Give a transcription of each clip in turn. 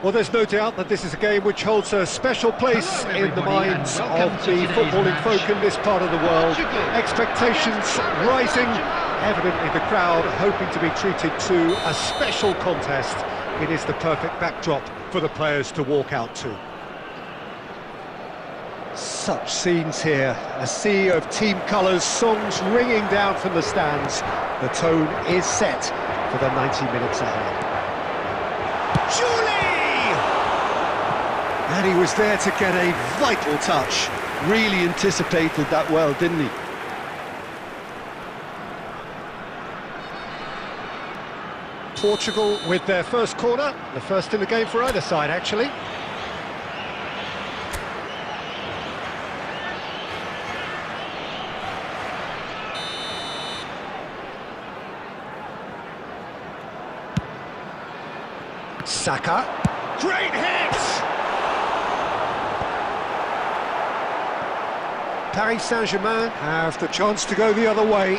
Well, there's no doubt that this is a game which holds a special place in the minds of the footballing folk in this part of the world. Expectations rising, evidently the crowd hoping to be treated to a special contest. It is the perfect backdrop for the players to walk out to. Such scenes here, a sea of team colours, songs ringing down from the stands. The tone is set for the 90 minutes ahead. Julie! And he was there to get a vital touch. Really anticipated that well, didn't he? Portugal with their first corner, the first in the game for either side, actually. Saka, great hit! Paris Saint-Germain have the chance to go the other way.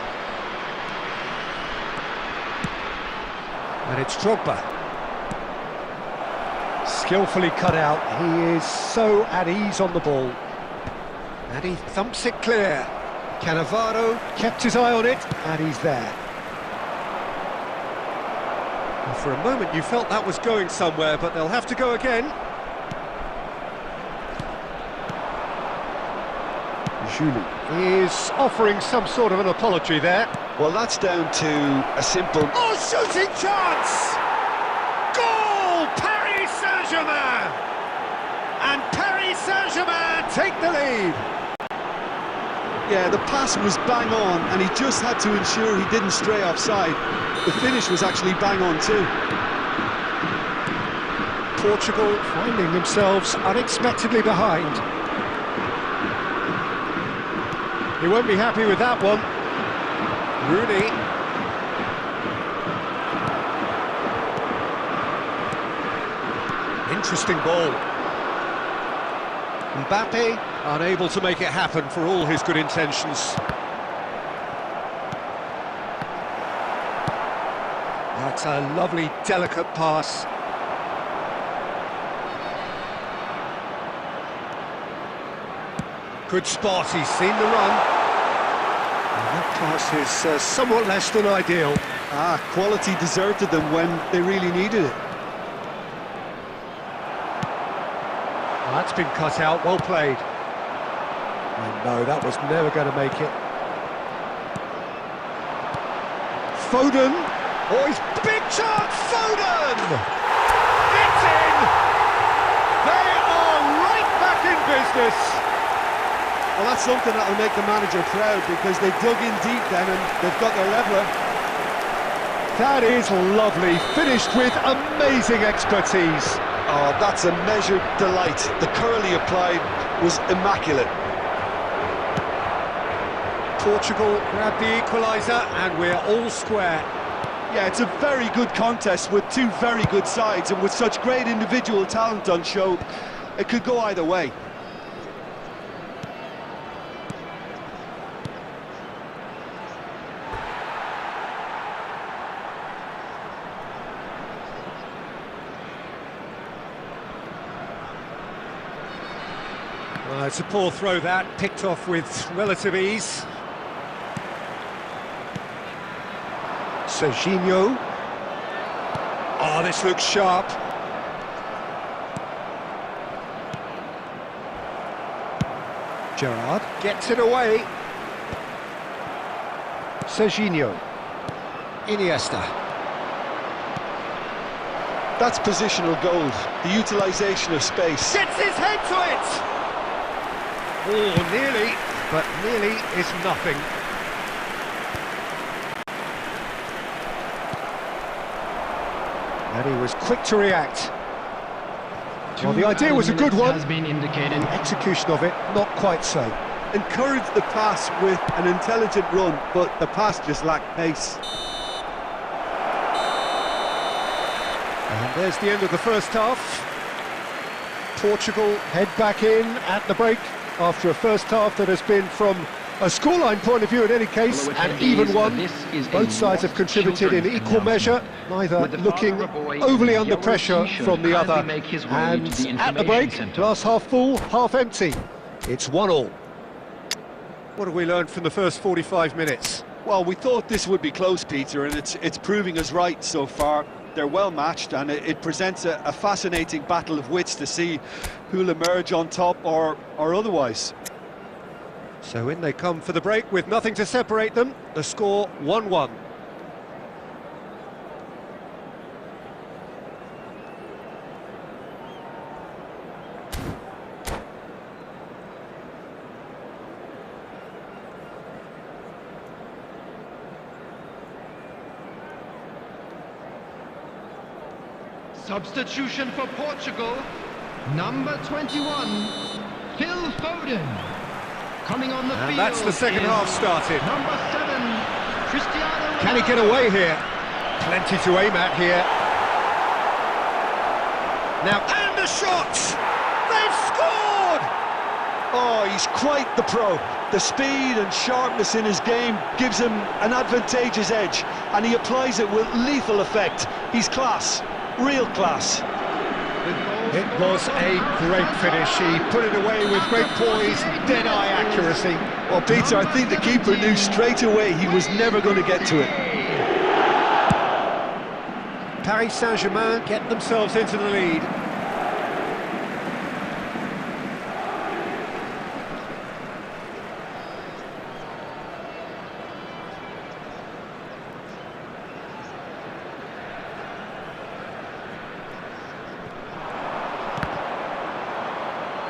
And it's Drogba. Skillfully cut out, he is so at ease on the ball. And he thumps it clear. Cannavaro kept his eye on it, and he's there. And for a moment you felt that was going somewhere, but they'll have to go again. Julie is offering some sort of an apology there. Well, that's down to a simple... Oh, shooting chance! Goal! Paris Saint-Germain! And Paris Saint-Germain take the lead. Yeah, the pass was bang on, and he just had to ensure he didn't stray offside. The finish was actually bang on too. Portugal finding themselves unexpectedly behind. He won't be happy with that one. Rooney. Interesting ball. Mbappe unable to make it happen for all his good intentions. That's a lovely, delicate pass. Good spot, he's seen the run. And that pass is somewhat less than ideal. Quality deserted them when they really needed it. Well, that's been cut out, well played. Oh, no, that was never going to make it. Foden! Oh, he's big chance! Foden! It's in! They are right back in business! Well, that's something that will make the manager proud, because they dug in deep then and they've got their leveller. That is lovely, finished with amazing expertise. Oh, that's a measured delight. The curl he applied was immaculate. Portugal grabbed the equaliser and we're all square. Yeah, it's a very good contest with two very good sides, and with such great individual talent on show, it could go either way. Well, it's a poor throw that, picked off with relative ease. Serginho. Oh, this looks sharp. Gerrard gets it away. Serginho. Iniesta. That's positional gold, the utilisation of space. Gets his head to it! Oh, nearly, but nearly is nothing. And he was quick to react. Well, the idea was a good one. Has been indicated. The execution of it, not quite so. Encouraged the pass with an intelligent run, but the pass just lacked pace. And there's the end of the first half. Portugal head back in at the break after a first half that has been, from A scoreline point of view in any case, an even one. Both sides have contributed in equal measure, neither looking overly under pressure from the other. And at the break, glass half full, half empty. It's 1-1. What have we learned from the first 45 minutes? Well, we thought this would be close, Peter, and it's proving us right so far. They're well matched, and it presents a fascinating battle of wits to see who'll emerge on top or otherwise. So in they come for the break with nothing to separate them. The score 1-1. Substitution for Portugal, number 21, Phil Foden. Coming on the field. And that's the second half started. Number 7, Cristiano. Can he get away here? Plenty to aim at here. Now, and a shot! They've scored! Oh, he's quite the pro. The speed and sharpness in his game gives him an advantageous edge, and he applies it with lethal effect. He's class, real class. It was a great finish. He put it away with great poise, dead-eye accuracy. Well, Peter, I think the keeper knew straight away he was never going to get to it. Paris Saint-Germain get themselves into the lead.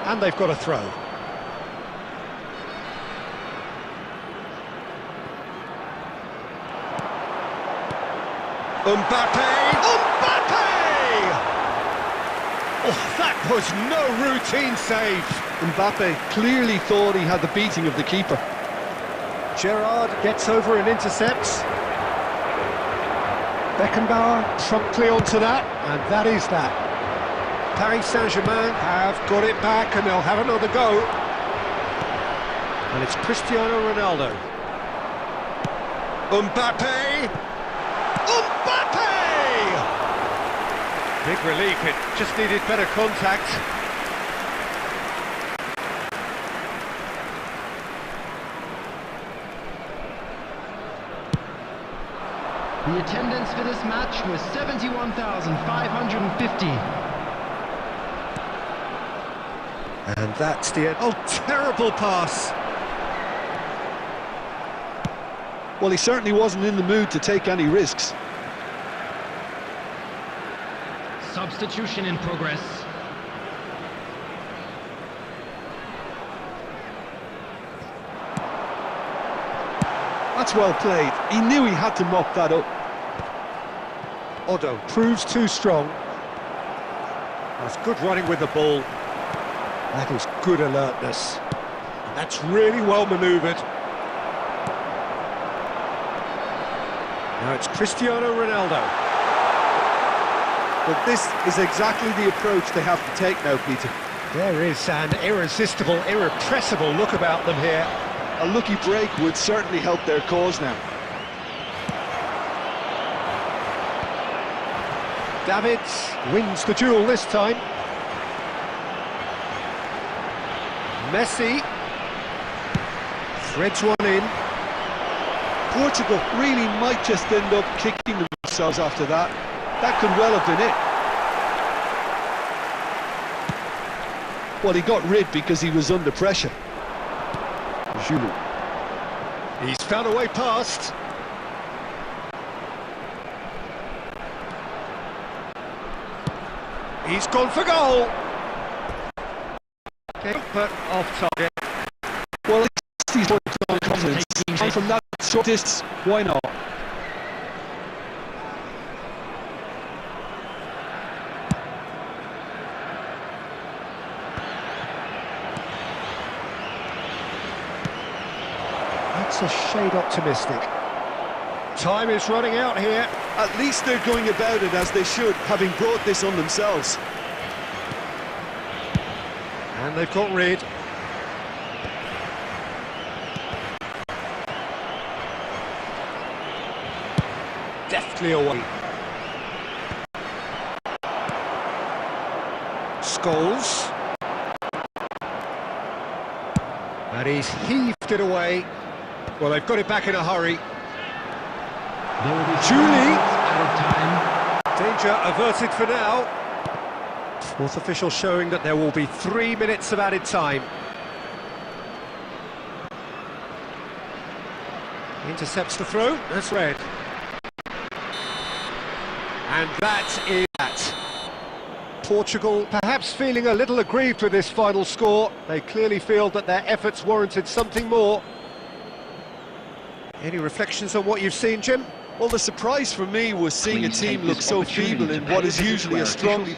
And they've got a throw. Mbappe! Oh, that was no routine save. Mbappe clearly thought he had the beating of the keeper. Gerrard gets over and intercepts. Beckenbauer promptly onto that, and that is that. Paris Saint-Germain have got it back, and they'll have another go. And it's Cristiano Ronaldo. Mbappe! Big relief, it just needed better contact. The attendance for this match was 71,550. And that's the end. Oh, terrible pass. Well, he certainly wasn't in the mood to take any risks. Substitution in progress. That's well played. He knew he had to mop that up. Odo proves too strong. That's good running with the ball. That is good alertness. And that's really well manoeuvred. Now it's Cristiano Ronaldo. But this is exactly the approach they have to take now, Peter. There is an irresistible, irrepressible look about them here. A lucky break would certainly help their cause now. Davids wins the duel this time. Messi threads one in. Portugal really might just end up kicking themselves after that. That could well have been it. Well, he got rid because he was under pressure. Giroud. He's found a way past. He's gone for goal. Okay, but off target. Well, at least he's got confidence. And from that short distance, why not? That's a shade optimistic. Time is running out here. At least they're going about it as they should, having brought this on themselves. And they've got rid. swiftly away. Scholes. And he's heaved it away. Well, they've got it back in a hurry. Julie. Danger averted for now. Fourth official showing that there will be 3 minutes of added time. Intercepts the throw, that's red. And that is that. Portugal perhaps feeling a little aggrieved with this final score. They clearly feel that their efforts warranted something more. Any reflections on what you've seen, Jim? Well, the surprise for me was seeing a team look so feeble in what is usually a strongly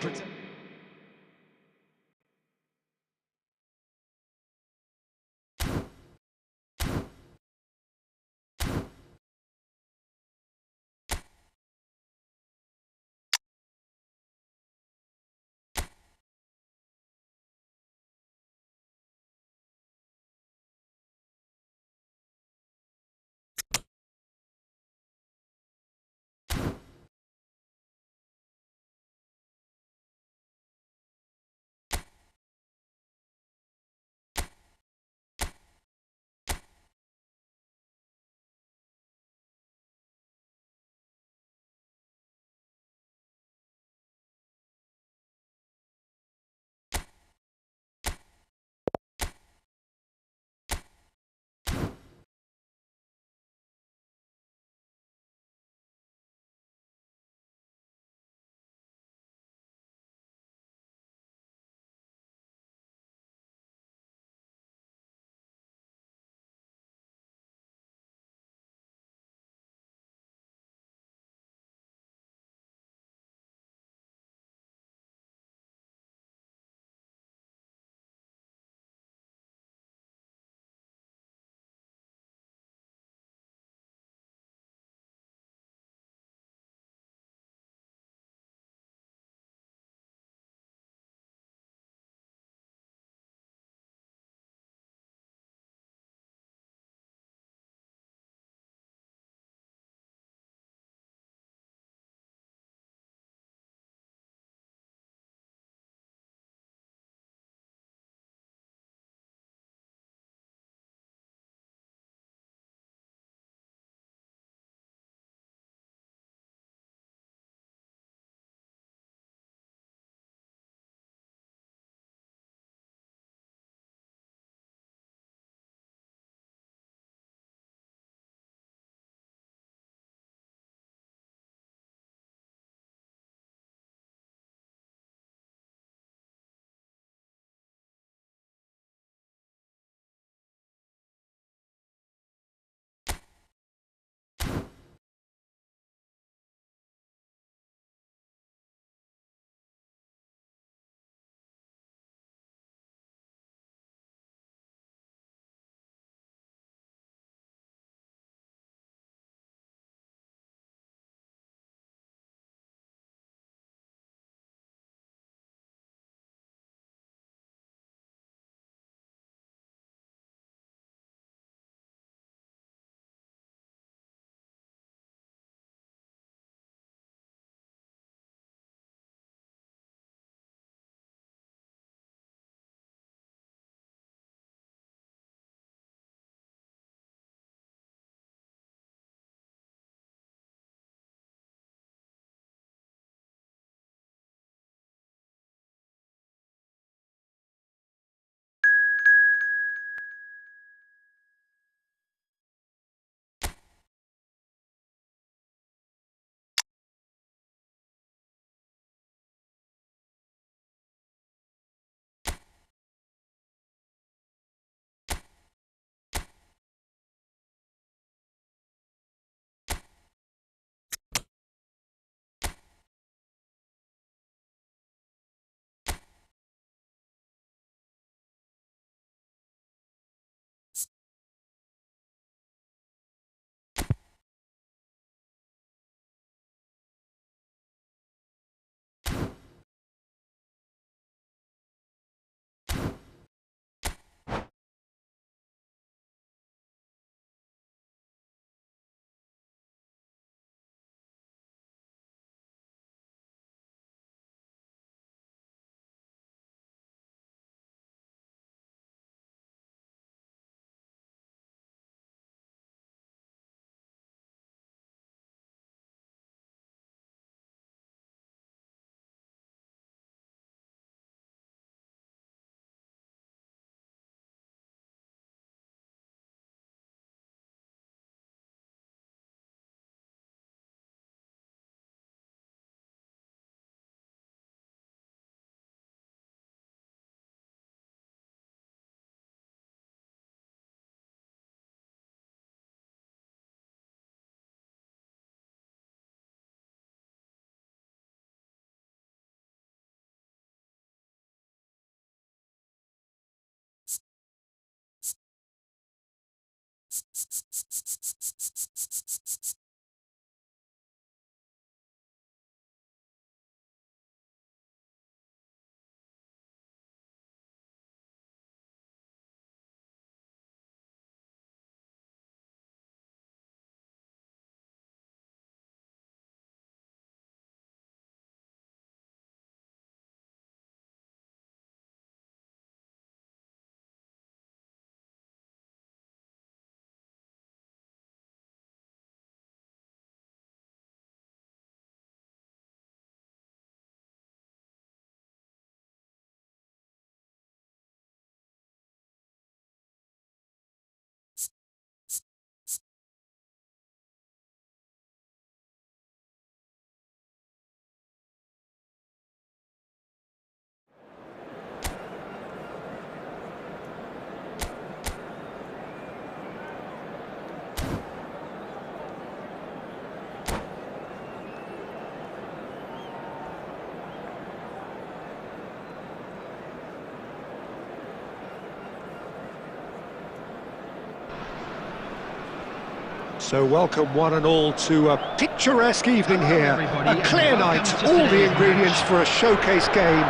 So welcome one and all to a picturesque evening here, a clear night, all the ingredients for a showcase game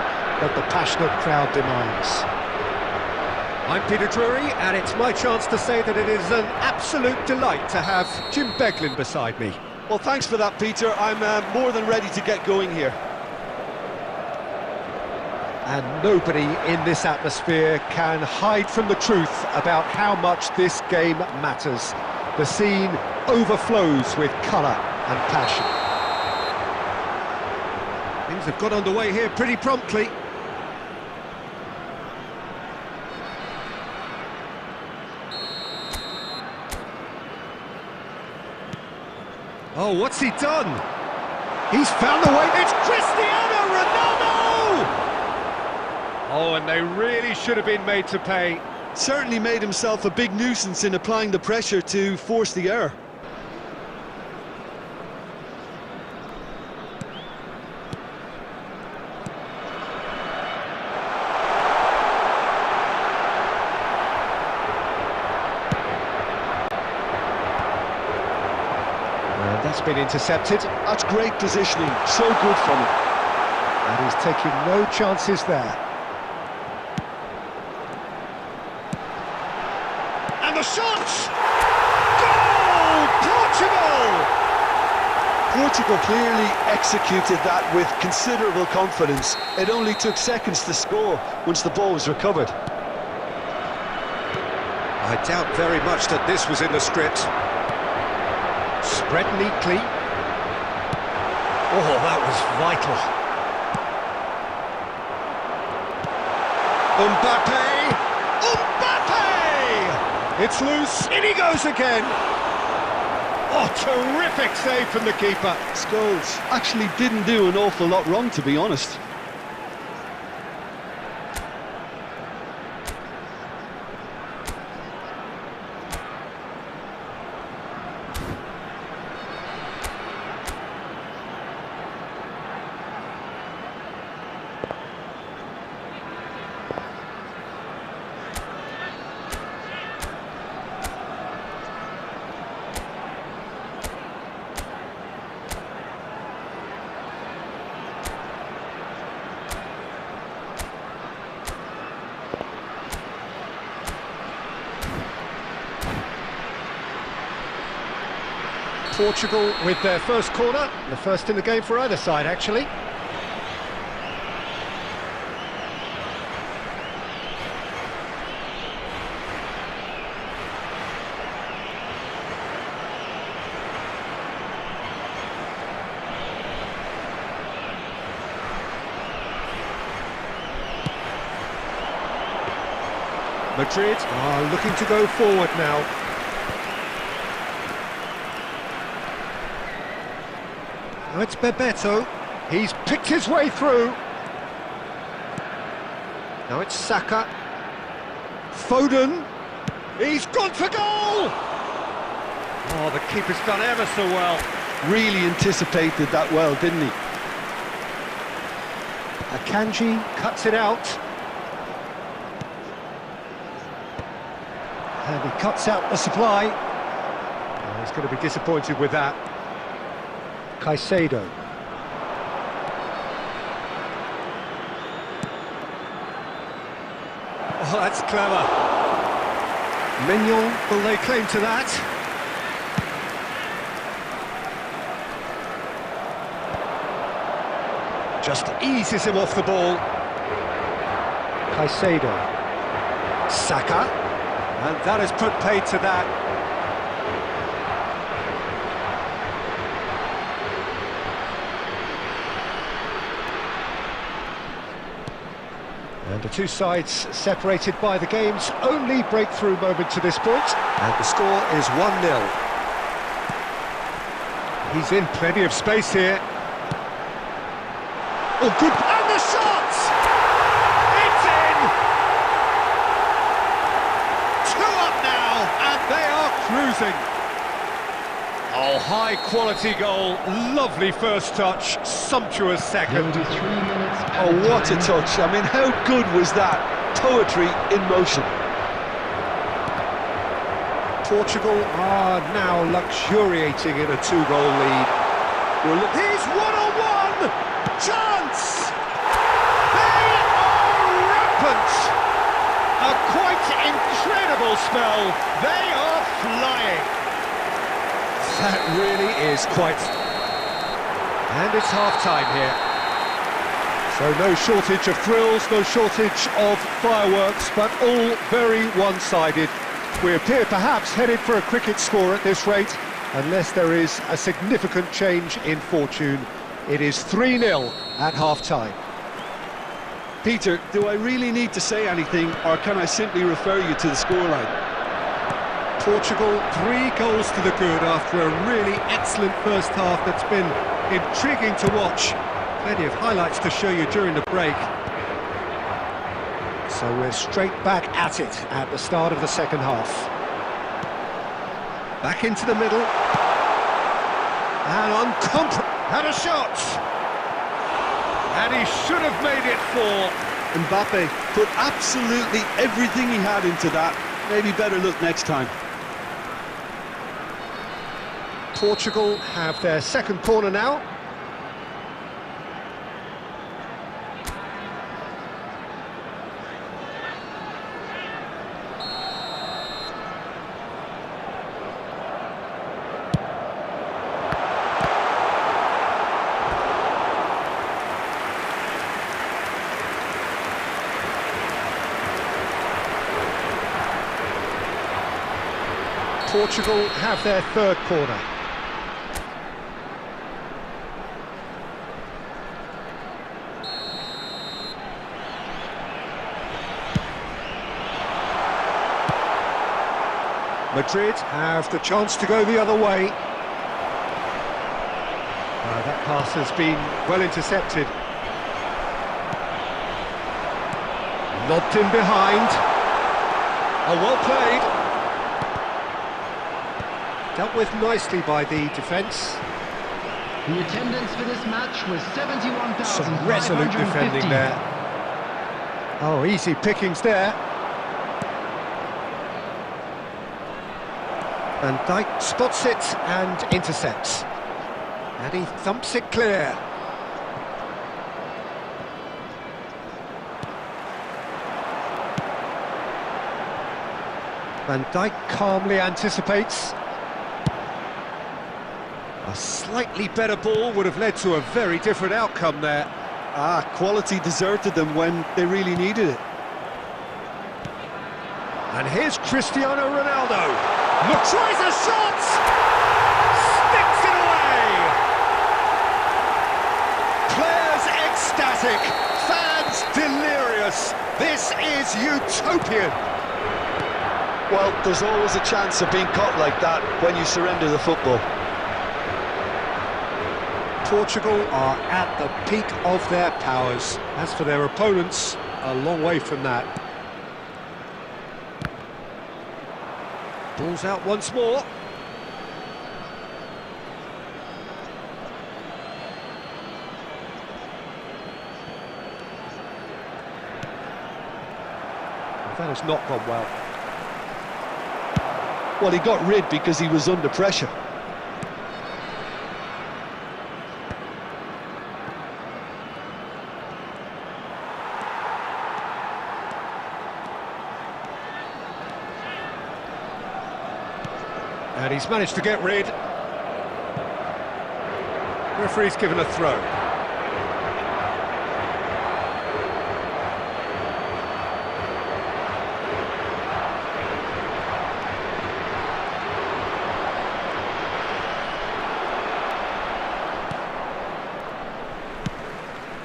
that the passionate crowd demands. I'm Peter Drury, and it's my chance to say that it is an absolute delight to have Jim Beglin beside me. Well, thanks for that, Peter. I'm more than ready to get going here. And nobody in this atmosphere can hide from the truth about how much this game matters. The scene overflows with colour and passion. Things have got underway here pretty promptly. Oh, what's he done? He's found the way. It's Cristiano Ronaldo! Oh, and they really should have been made to pay. Certainly made himself a big nuisance in applying the pressure to force the error. And that's been intercepted. That's great positioning, so good from him. And he's taking no chances there. And the shot! Goal! Portugal! Portugal clearly executed that with considerable confidence. It only took seconds to score once the ball was recovered. I doubt very much that this was in the script. Spread neatly. Oh, that was vital. Mbappe! It's loose, in he goes again! Oh, terrific save from the keeper. Scholes actually didn't do an awful lot wrong, to be honest. Portugal with their first corner, the first in the game for either side, actually. Madrid are looking to go forward now. Now it's Bebeto. He's picked his way through. Now it's Saka. Foden. He's gone for goal! Oh, the keeper's done ever so well. Really anticipated that well, didn't he? Akanji cuts it out. And he cuts out the supply. Oh, he's going to be disappointed with that. Caicedo. Oh, that's clever. Mignon will lay claim to that. Just eases him off the ball. Caicedo. Saka. And that has put paid to that. And the two sides separated by the game's only breakthrough moment to this point. And the score is 1-0. He's in plenty of space here. Oh, good. And the shot! It's in! 2 up now, and they are cruising. Oh, high-quality goal. Lovely first touch, sumptuous second. Oh, what a touch. I mean, how good was that? Poetry in motion. Portugal are now luxuriating in a 2-goal lead. He's one-on-one! Chance! They are rampant! A quite incredible spell. They are flying. That really is quite... And it's half-time here. So no shortage of thrills, no shortage of fireworks, but all very one-sided. We appear perhaps headed for a cricket score at this rate, unless there is a significant change in fortune. It is 3-0 at half-time. Peter, do I really need to say anything, or can I simply refer you to the scoreline? Portugal, 3 goals to the good after a really excellent first half that's been intriguing to watch. Plenty of highlights to show you during the break. So we're straight back at it at the start of the second half. Back into the middle. And had a shot! And he should have made it 4. Mbappe put absolutely everything he had into that. Maybe better look next time. Portugal have their second corner now. Portugal have their third corner. Madrid have the chance to go the other way. That pass has been well intercepted. Lobbed in behind. Oh, well played. Dealt with nicely by the defence. The attendance for this match was 71,550. Some resolute defending there. Oh, easy pickings there. Van Dijk spots it and intercepts. And he thumps it clear. Van Dijk calmly anticipates. A slightly better ball would have led to a very different outcome there. Quality deserted them when they really needed it. And here's Cristiano Ronaldo. Look, tries a shot! Sticks it away! Players ecstatic, fans delirious. This is utopian. Well, there's always a chance of being caught like that when you surrender the football. Portugal are at the peak of their powers. As for their opponents, a long way from that. Ball's out once more. That has not gone well. Well, he got rid because he was under pressure. And he's managed to get rid. Referee's given a throw.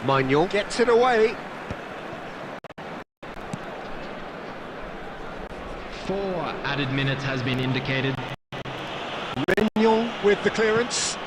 Manuel gets it away. 4 added minutes has been indicated. Manuel with the clearance.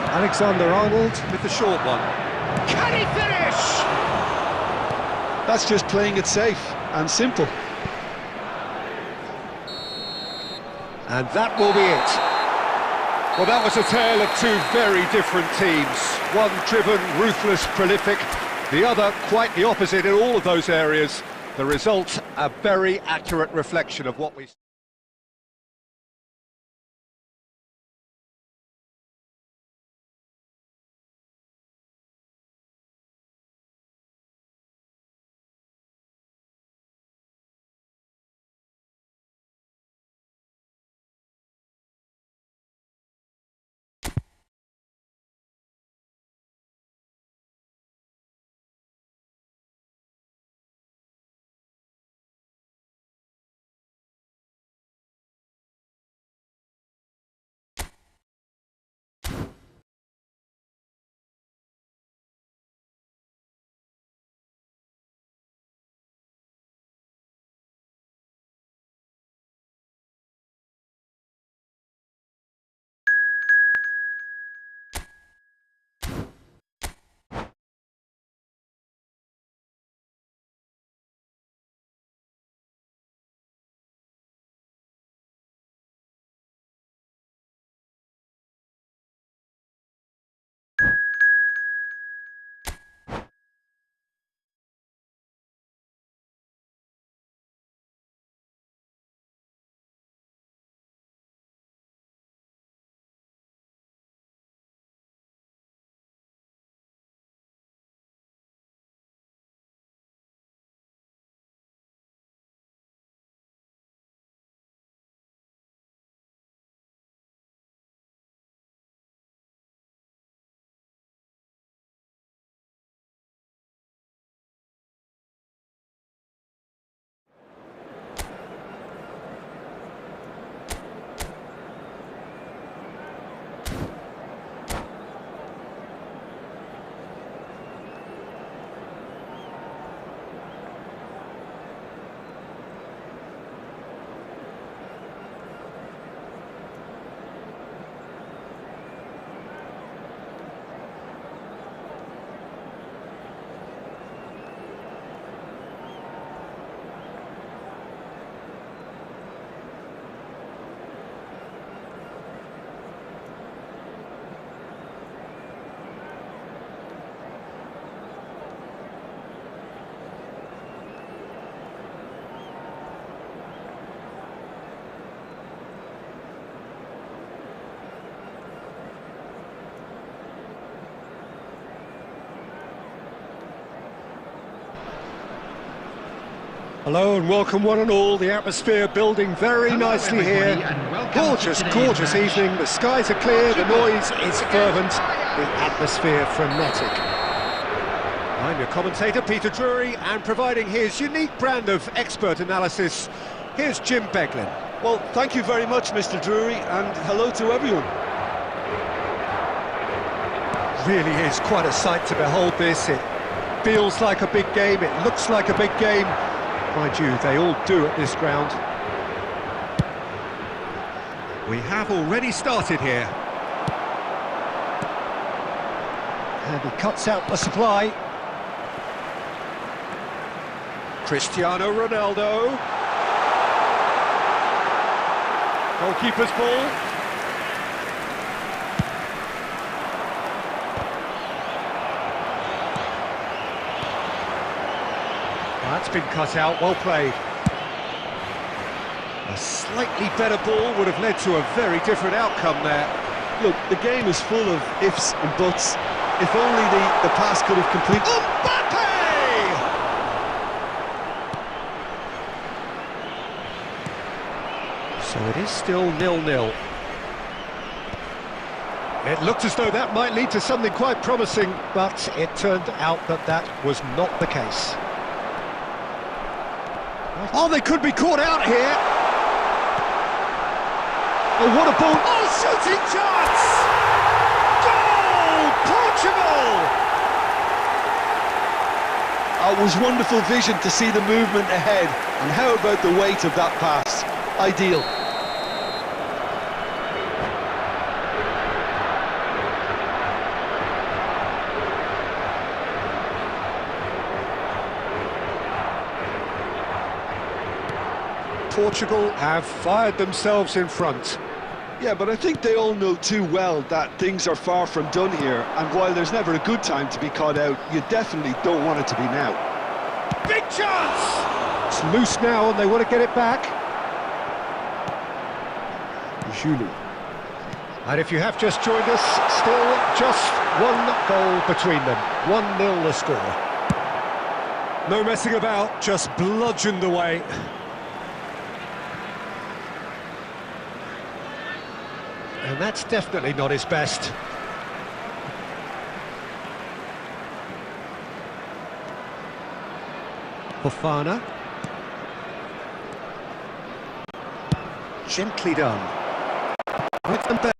Alexander-Arnold with the short one. Can he finish? That's just playing it safe and simple. And that will be it. Well, that was a tale of two very different teams. One driven, ruthless, prolific. The other quite the opposite in all of those areas. The result, a very accurate reflection of what we... Hello and welcome one and all. The atmosphere building very nicely here. Gorgeous, gorgeous evening. The skies are clear, the noise is fervent, the atmosphere frenetic. I'm your commentator, Peter Drury, and providing his unique brand of expert analysis, here's Jim Beglin. Well, thank you very much, Mr. Drury, and hello to everyone. Really is quite a sight to behold this. It feels like a big game, it looks like a big game. Mind you, they all do at this ground. We have already started here. And he cuts out the supply. Cristiano Ronaldo. Goalkeeper's ball. That's been cut out, well played. A slightly better ball would have led to a very different outcome there. Look, the game is full of ifs and buts. If only the pass could have completed... Mbappe! So it is still 0-0. It looked as though that might lead to something quite promising, but it turned out that that was not the case. Oh, they could be caught out here. Oh, what a ball. Oh, shooting chance! Goal! Portugal! It was wonderful vision to see the movement ahead. And how about the weight of that pass? Ideal. Portugal have fired themselves in front. Yeah, but I think they all know too well that things are far from done here, and while there's never a good time to be caught out, you definitely don't want it to be now. Big chance! It's loose now and they want to get it back. Julie. And if you have just joined us, still just one goal between them. 1-0 the score. No messing about, just bludgeoned away. And that's definitely not his best. Fofana. Gently done. With Mbele.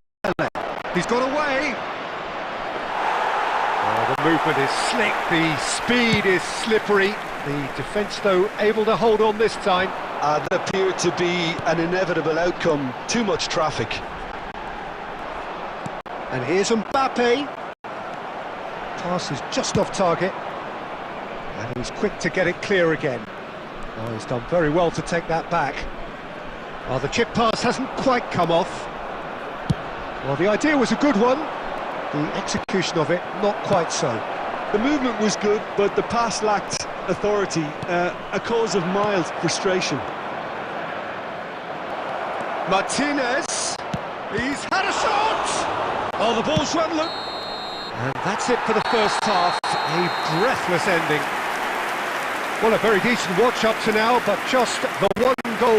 He's got away. Oh, the movement is slick, the speed is slippery. The defence, though, able to hold on this time. That appeared to be an inevitable outcome. Too much traffic. And here's Mbappe. Pass is just off target. And he's quick to get it clear again. Oh, he's done very well to take that back. Well, the chip pass hasn't quite come off. Well, the idea was a good one. The execution of it, not quite so. The movement was good, but the pass lacked authority, a cause of mild frustration. Martinez. He's had a shot! Oh, the ball's run look. And that's it for the first half. A breathless ending. Well, a very decent watch up to now, but just the one goal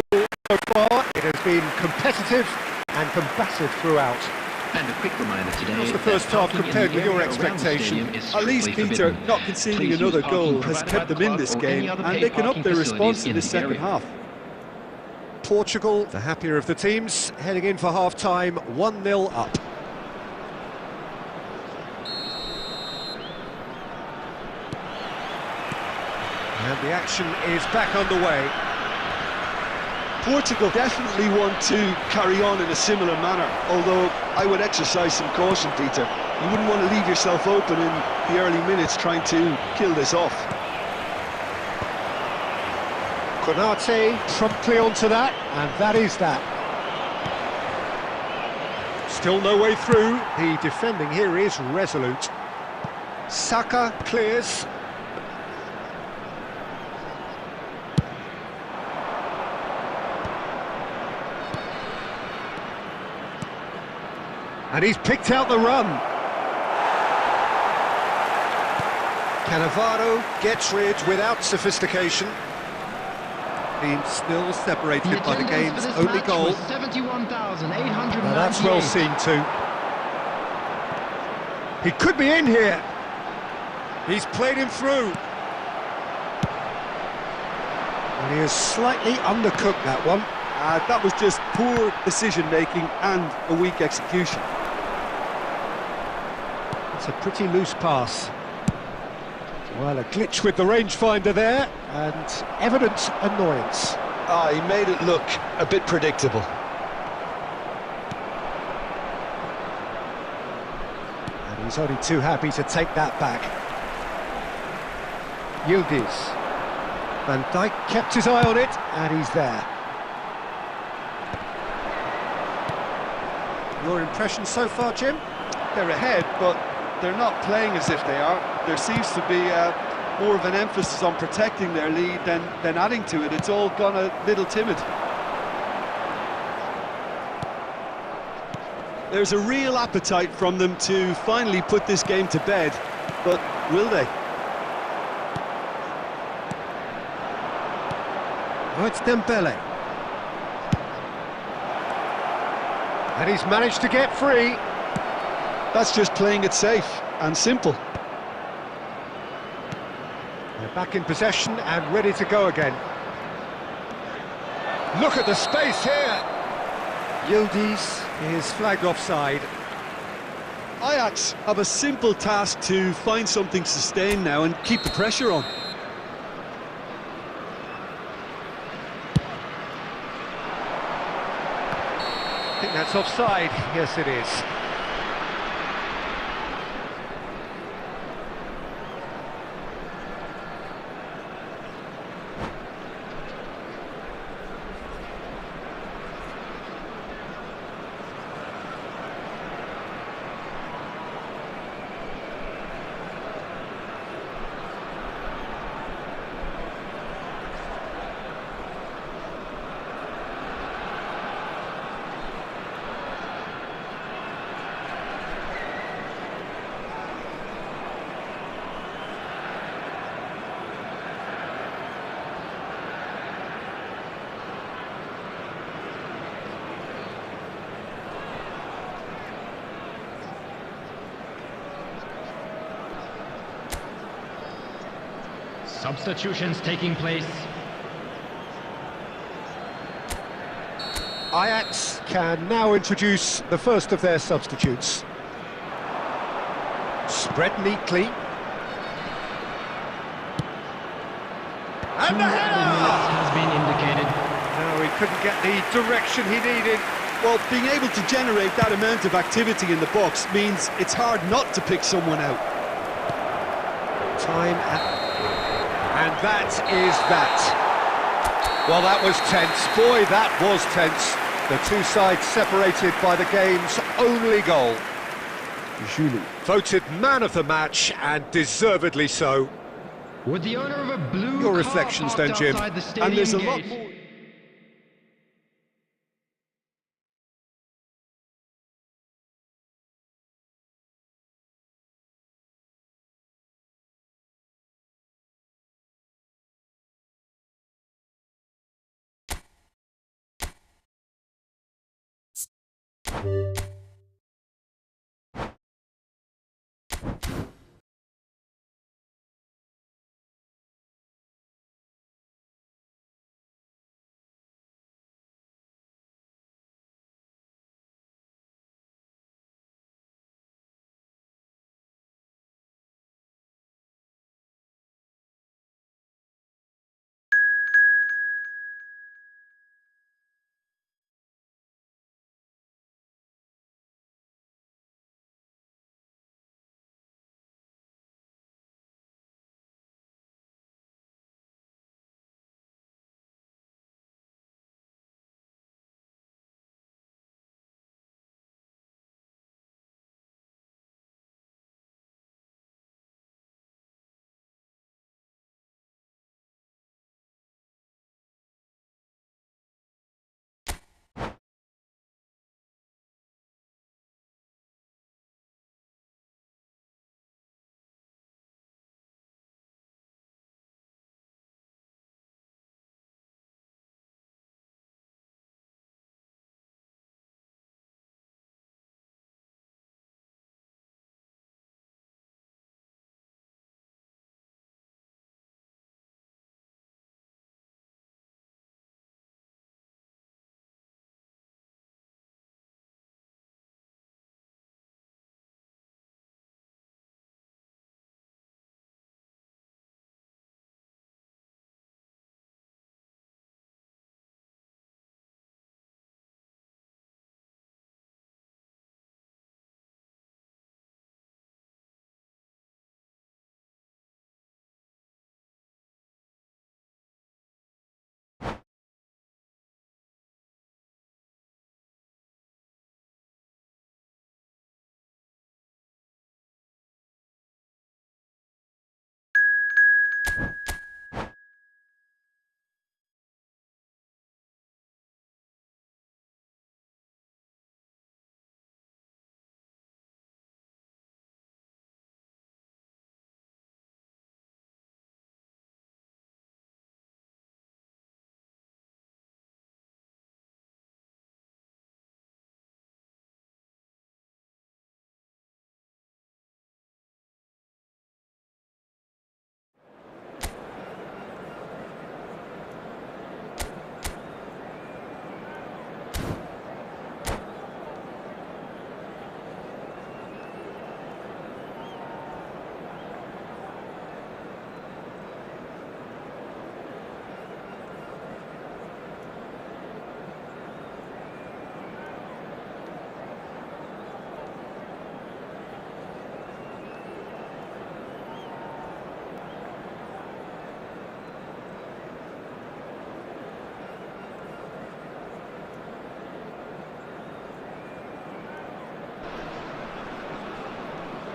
so far. It has been competitive and combative throughout. And a quick reminder today. What's the first half compared with your expectation? At least, Peter, not conceding another goal has kept them in this game, and they can up their response in the second half. Portugal, the happier of the teams, heading in for half-time, 1-0 up. And the action is back underway. Portugal definitely want to carry on in a similar manner, although I would exercise some caution, Peter. You wouldn't want to leave yourself open in the early minutes trying to kill this off. Konate promptly onto that, and that is that. Still no way through. The defending here is resolute. Saka clears. And he's picked out the run. Cannavaro gets rid without sophistication. Being still separated by the game's only goal. Now that's well seen too. He could be in here. He's played him through. And he has slightly undercooked that one. That was just poor decision-making and a weak execution. It's a pretty loose pass. Well, a glitch with the rangefinder there, and evident annoyance. He made it look a bit predictable. And he's only too happy to take that back. Yildiz. Van Dijk kept his eye on it, and he's there. Your impression so far, Jim? They're ahead, but they're not playing as if they are. There seems to be more of an emphasis on protecting their lead than adding to it. It's all gone a little timid. There's a real appetite from them to finally put this game to bed, but will they? Oh, it's Dembele. And he's managed to get free. That's just playing it safe and simple. They're back in possession and ready to go again. Look at the space here. Yildiz is flagged offside. Ajax have a simple task to find something sustained now and keep the pressure on. I think that's offside. Yes, it is. Substitutions taking place. Ajax can now introduce the first of their substitutes. Spread neatly. And the header! Has been indicated. No, he couldn't get the direction he needed. Well, being able to generate that amount of activity in the box means it's hard not to pick someone out. And that is that. Well, that was tense. Boy, that was tense. The two sides separated by the game's only goal. Julie voted man of the match, and deservedly so. With the owner of a blue Your car reflections then, parked Jim. outside the stadium And there's a gate. lot more.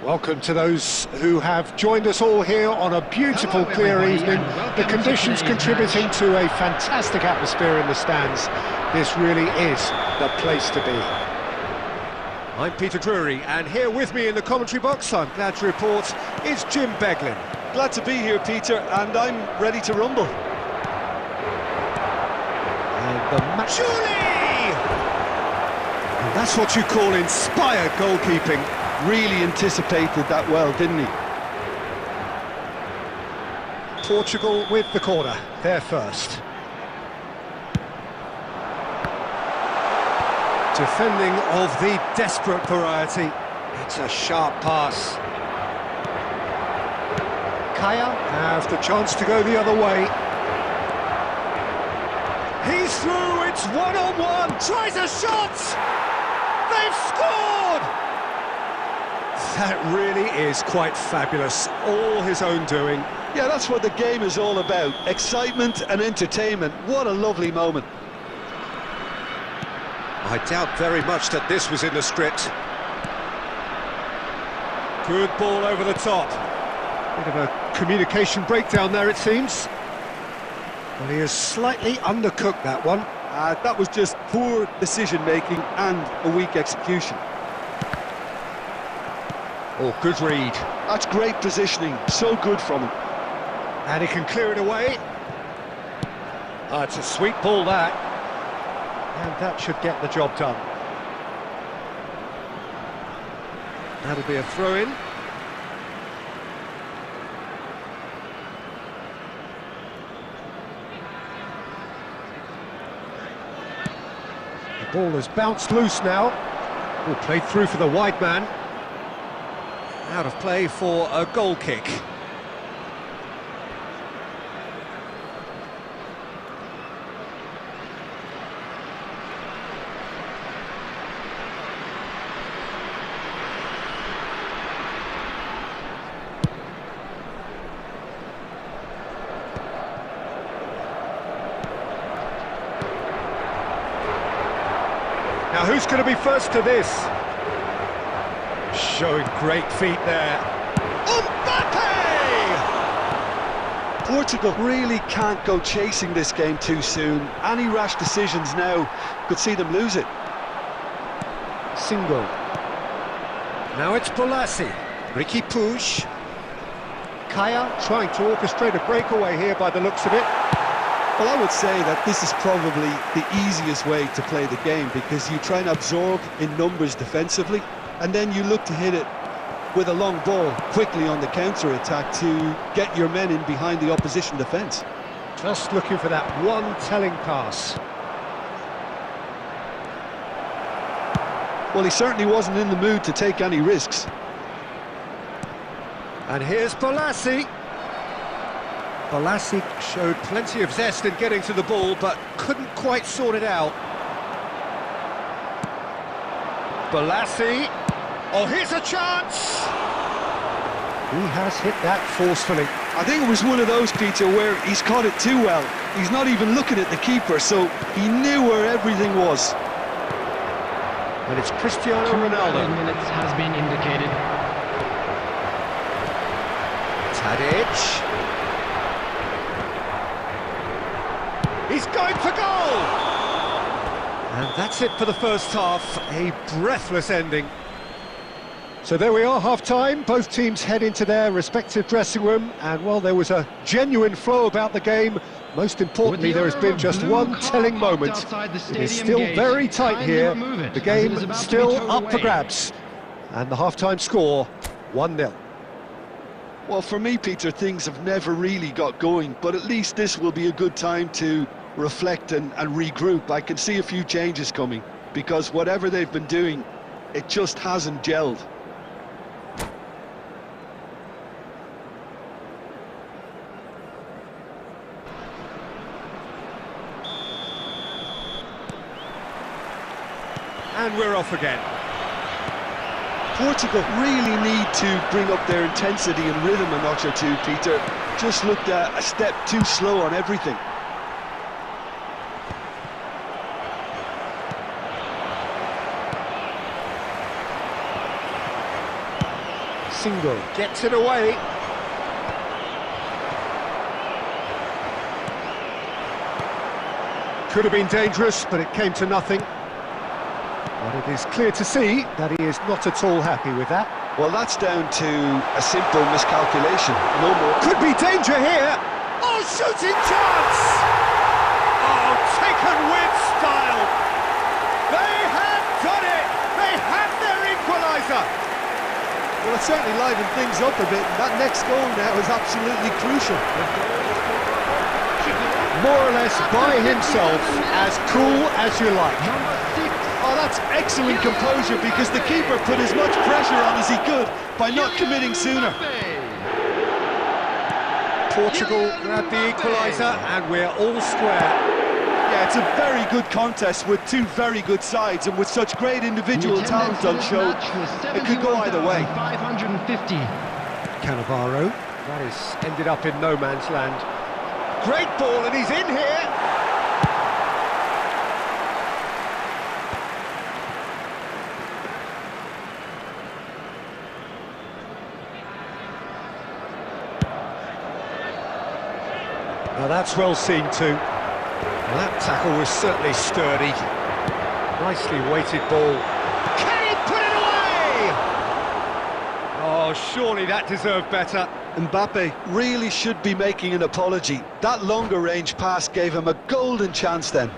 Welcome to those who have joined us all here on a beautiful, clear evening. The conditions contributing to a fantastic atmosphere in the stands. This really is the place to be. I'm Peter Drury, and here with me in the commentary box, I'm glad to report, is Jim Beglin. Glad to be here, Peter, and I'm ready to rumble. And the match... Surely! And that's what you call inspired goalkeeping. Really anticipated that well, didn't he? Portugal with the corner, they're first. Defending of the desperate variety. It's a sharp pass. Kaya has the chance to go the other way. He's through, it's one-on-one, tries a shot! They've scored! That really is quite fabulous, all his own doing. Yeah, that's what the game is all about. Excitement and entertainment. What a lovely moment. I doubt very much that this was in the script. Good ball over the top. Bit of a communication breakdown there, it seems. Well, he has slightly undercooked that one. That was just poor decision-making and a weak execution. Oh, good read. That's great positioning, so good from him. And he can clear it away. Oh, it's a sweet ball, that. And that should get the job done. That'll be a throw-in. The ball has bounced loose now. Oh, played through for the wide man. Out of play for a goal kick. Now who's going to be first to this? Showing great feet there. Mbappe! Portugal really can't go chasing this game too soon. Any rash decisions now could see them lose it. Single. Now it's Bolassi. Ricky Puig. Kaya trying to orchestrate a breakaway here by the looks of it. Well, I would say that this is probably the easiest way to play the game, because you try and absorb in numbers defensively, and then you look to hit it with a long ball quickly on the counter-attack to get your men in behind the opposition defence. Just looking for that one telling pass. Well, he certainly wasn't in the mood to take any risks. And here's Bolassi. Bolassi showed plenty of zest in getting to the ball, but couldn't quite sort it out. Bolassi. Oh, here's a chance! He has hit that forcefully. I think it was one of those, Peter, where he's caught it too well. He's not even looking at the keeper, so he knew where everything was. And it's Cristiano Ronaldo. 2 minutes has been indicated. Tadic. He's going for goal! And that's it for the first half, a breathless ending. So there we are, half-time. Both teams head into their respective dressing room, and while there was a genuine flow about the game, most importantly there has been just one telling moment. It is still very tight here, the game still up for grabs, and the half-time score, 1-0. Well, for me, Peter, things have never really got going, but at least this will be a good time to reflect and regroup. I can see a few changes coming, because whatever they've been doing, it just hasn't gelled. And we're off again. Portugal really need to bring up their intensity and rhythm a notch or two, Peter. Just looked a step too slow on everything. Single gets it away. Could have been dangerous, but it came to nothing. But it is clear to see that he is not at all happy with that. Well, that's down to a simple miscalculation, no more. Could be danger here. Oh, shooting chance! Oh, taken with style. They have done it. They have their equaliser. Well, it certainly livened things up a bit. That next goal now is absolutely crucial. More or less by himself, as cool as you like. Oh, that's excellent composure, because the keeper put as much pressure on as he could by not committing sooner. Portugal grabbed the equaliser and we're all square. Yeah, it's a very good contest with two very good sides, and with such great individual talent on show, it could go either way. 550. Cannavaro, that has ended up in no man's land. Great ball, and he's in here. Now that's well seen too. Well, that tackle was certainly sturdy. Nicely weighted ball. Can he put it away? Oh, surely that deserved better. Mbappe really should be making an apology. That longer range pass gave him a golden chance then.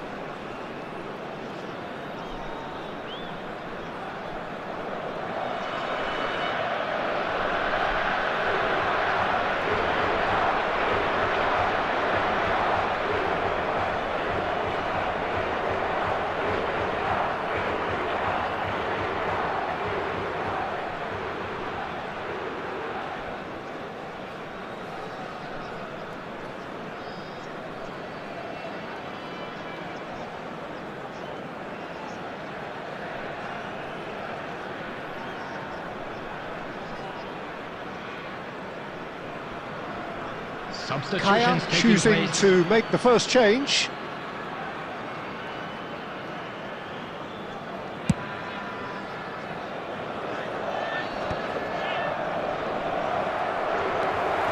Kaya choosing to make the first change.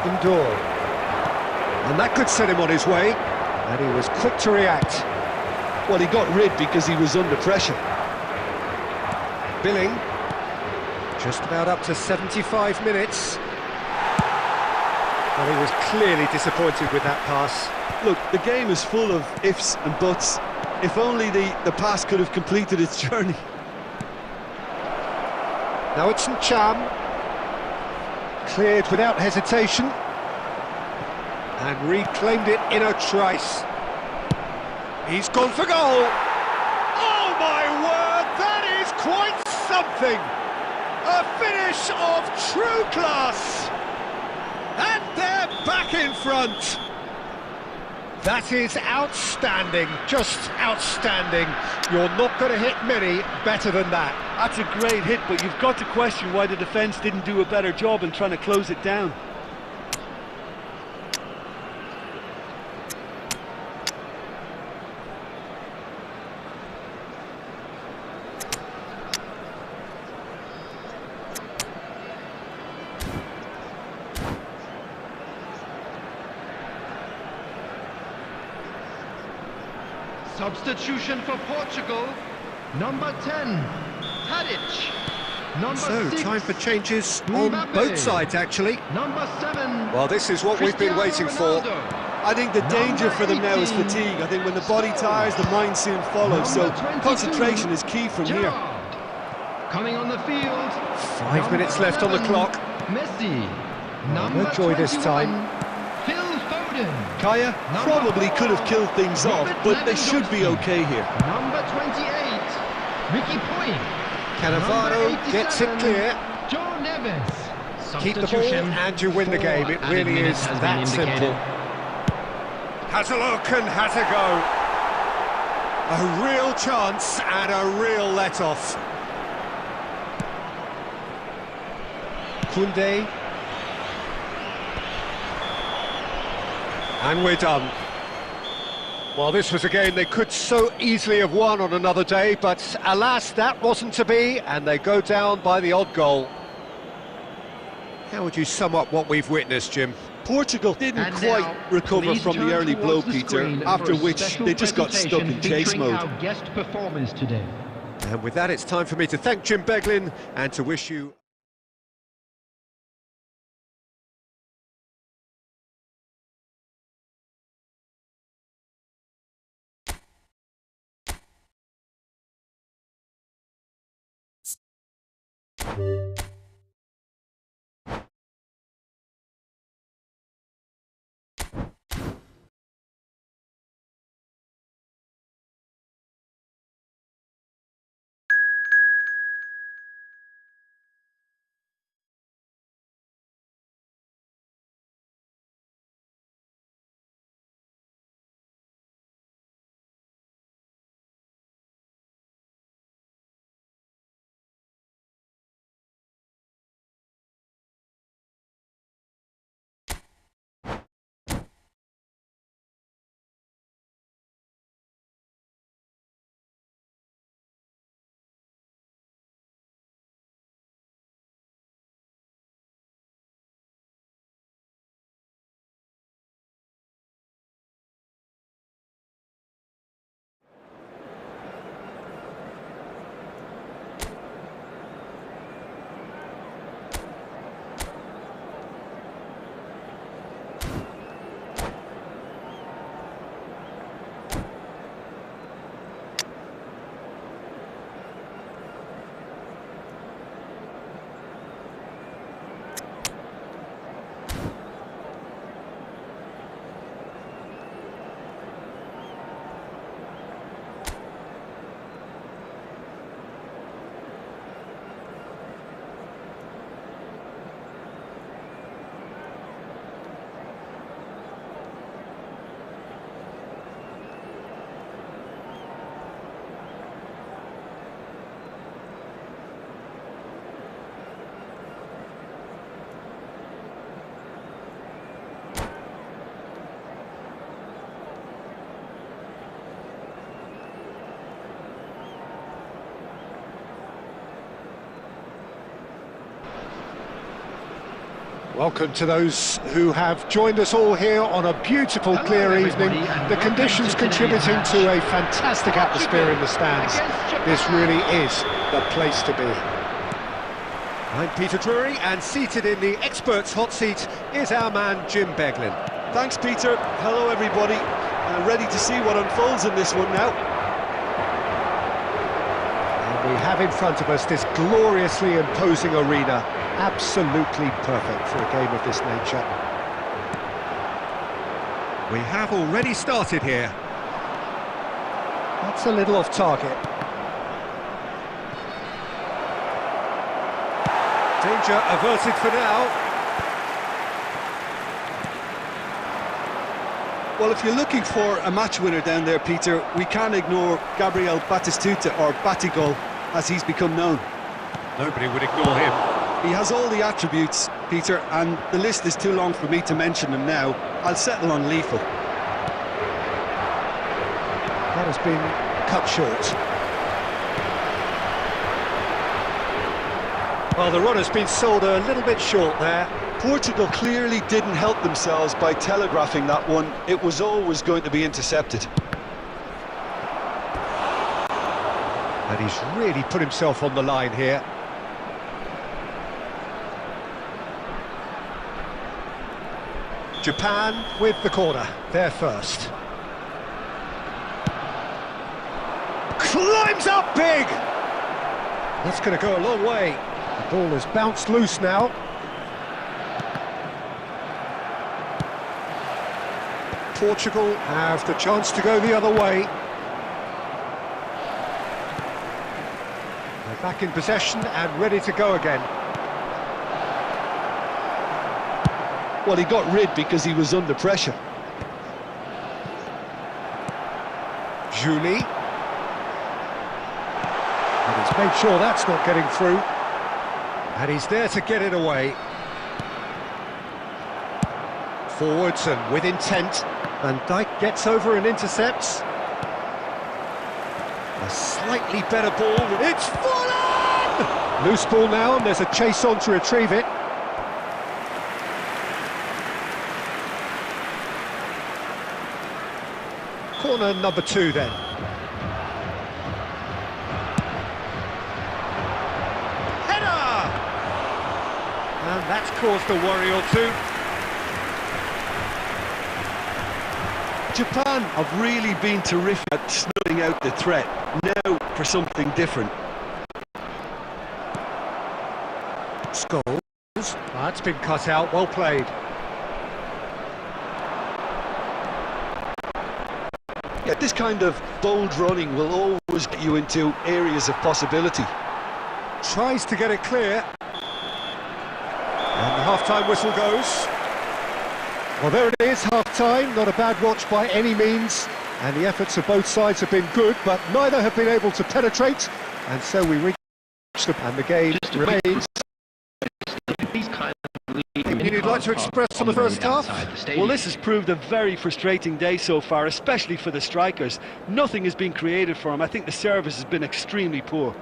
Indoor. And that could set him on his way. And he was quick to react. Well, he got rid because he was under pressure. Billing. Just about up to 75 minutes. Well, he was clearly disappointed with that pass. Look, the game is full of ifs and buts. If only the pass could have completed its journey. Now it's Cham. Cleared without hesitation. And reclaimed it in a trice. He's gone for goal. Oh my word, that is quite something. A finish of true class. And they're back in front. That is outstanding, just outstanding. You're not going to hit many better than that. That's a great hit, but you've got to question why the defence didn't do a better job in trying to close it down. Substitution for Portugal. Number 10, Tadic. Number So, 6, time for changes on Mbappe. both sides, actually. Number 7. Well, this is what we've been waiting for. I think the danger for them now is fatigue. I think when the body tires, the mind soon follows. So concentration is key from here. Coming on the field. 5 minutes left on the clock. Messi. No joy this time. Phil Foden. Kaya probably could have killed things off, but they should be okay here. Number 28, Ricky Point. Cannavaro gets it clear. Joe Neves. Keep the ball and you win the game. It really is that simple. Has a look and has a go. A real chance and a real let-off. Koundé. And we're done. Well, this was a game they could so easily have won on another day, but alas, that wasn't to be, and they go down by the odd goal. How would you sum up what we've witnessed, Jim? Portugal didn't And quite now, recover please from the turn early blow, towards the Peter, screen after for a which special they just got stuck in presentation chase featuring mode. our guest performers today. And with that, it's time for me to thank Jim Beglin and to wish you... Welcome to those who have joined us all here on a beautiful, clear evening. The conditions contributing to a fantastic atmosphere in the stands. This really is the place to be. I'm Peter Drury, and seated in the experts' hot seat is our man Jim Beglin. Thanks, Peter. Hello, everybody. Ready to see what unfolds in this one now. And we have in front of us this gloriously imposing arena. Absolutely perfect for a game of this nature. We have already started here. That's a little off target. Danger averted for now. Well, if you're looking for a match winner down there, Peter, we can't ignore Gabriel Batistuta, or Batigol, as he's become known. Nobody would ignore him. He has all the attributes, Peter, and the list is too long for me to mention them now. I'll settle on lethal. That has been cut short. Well, the run has been sold a little bit short there. Portugal clearly didn't help themselves by telegraphing that one. It was always going to be intercepted. And he's really put himself on the line here. Japan with the corner, they're first. Climbs up big! That's going to go a long way. The ball has bounced loose now. Portugal have the chance to go the other way. They're back in possession and ready to go again. Well, he got rid because he was under pressure. Julie. And he's made sure that's not getting through. And he's there to get it away. Forwards and with intent. Van Dijk gets over and intercepts. A slightly better ball. It's fallen! Loose ball now, and there's a chase on to retrieve it. Corner number 2 then. Header! And that's caused a worry or two. Japan have really been terrific at snuffing out the threat. Now for something different. Scholes. That's been cut out, well played. Yeah, this kind of bold running will always get you into areas of possibility. Tries to get it clear. And the half-time whistle goes. Well, there it is, half-time. Not a bad watch by any means. And the efforts of both sides have been good, but neither have been able to penetrate. And so we reach and the game remains. Anything you'd like to express on the first half? Well, this has proved a very frustrating day so far, especially for the strikers. Nothing has been created for them. I think the service has been extremely poor.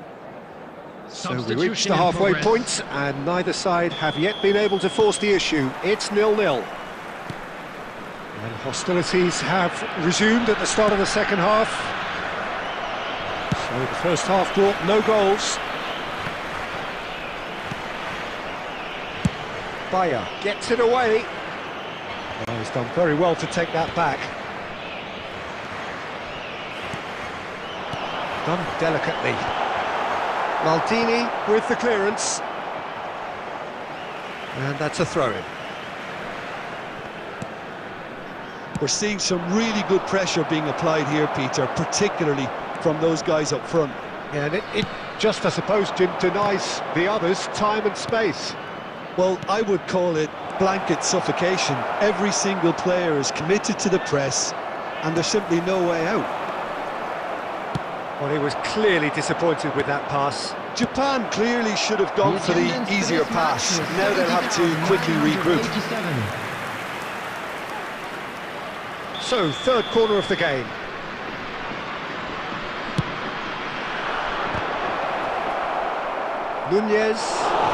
So we reached the halfway point, and neither side have yet been able to force the issue. It's 0-0. And hostilities have resumed at the start of the second half. So the first half brought no goals. Bayer gets it away. Oh, he's done very well to take that back. Done delicately. Maldini with the clearance. And that's a throw-in. We're seeing some really good pressure being applied here, Peter, particularly from those guys up front. Yeah, and it just, I suppose, Jim, denies the others time and space. Well, I would call it blanket suffocation. Every single player is committed to the press, and there's simply no way out. Well, he was clearly disappointed with that pass. Japan clearly should have gone for the easier pass. Now they'll have to quickly regroup. So, third corner of the game. Nunez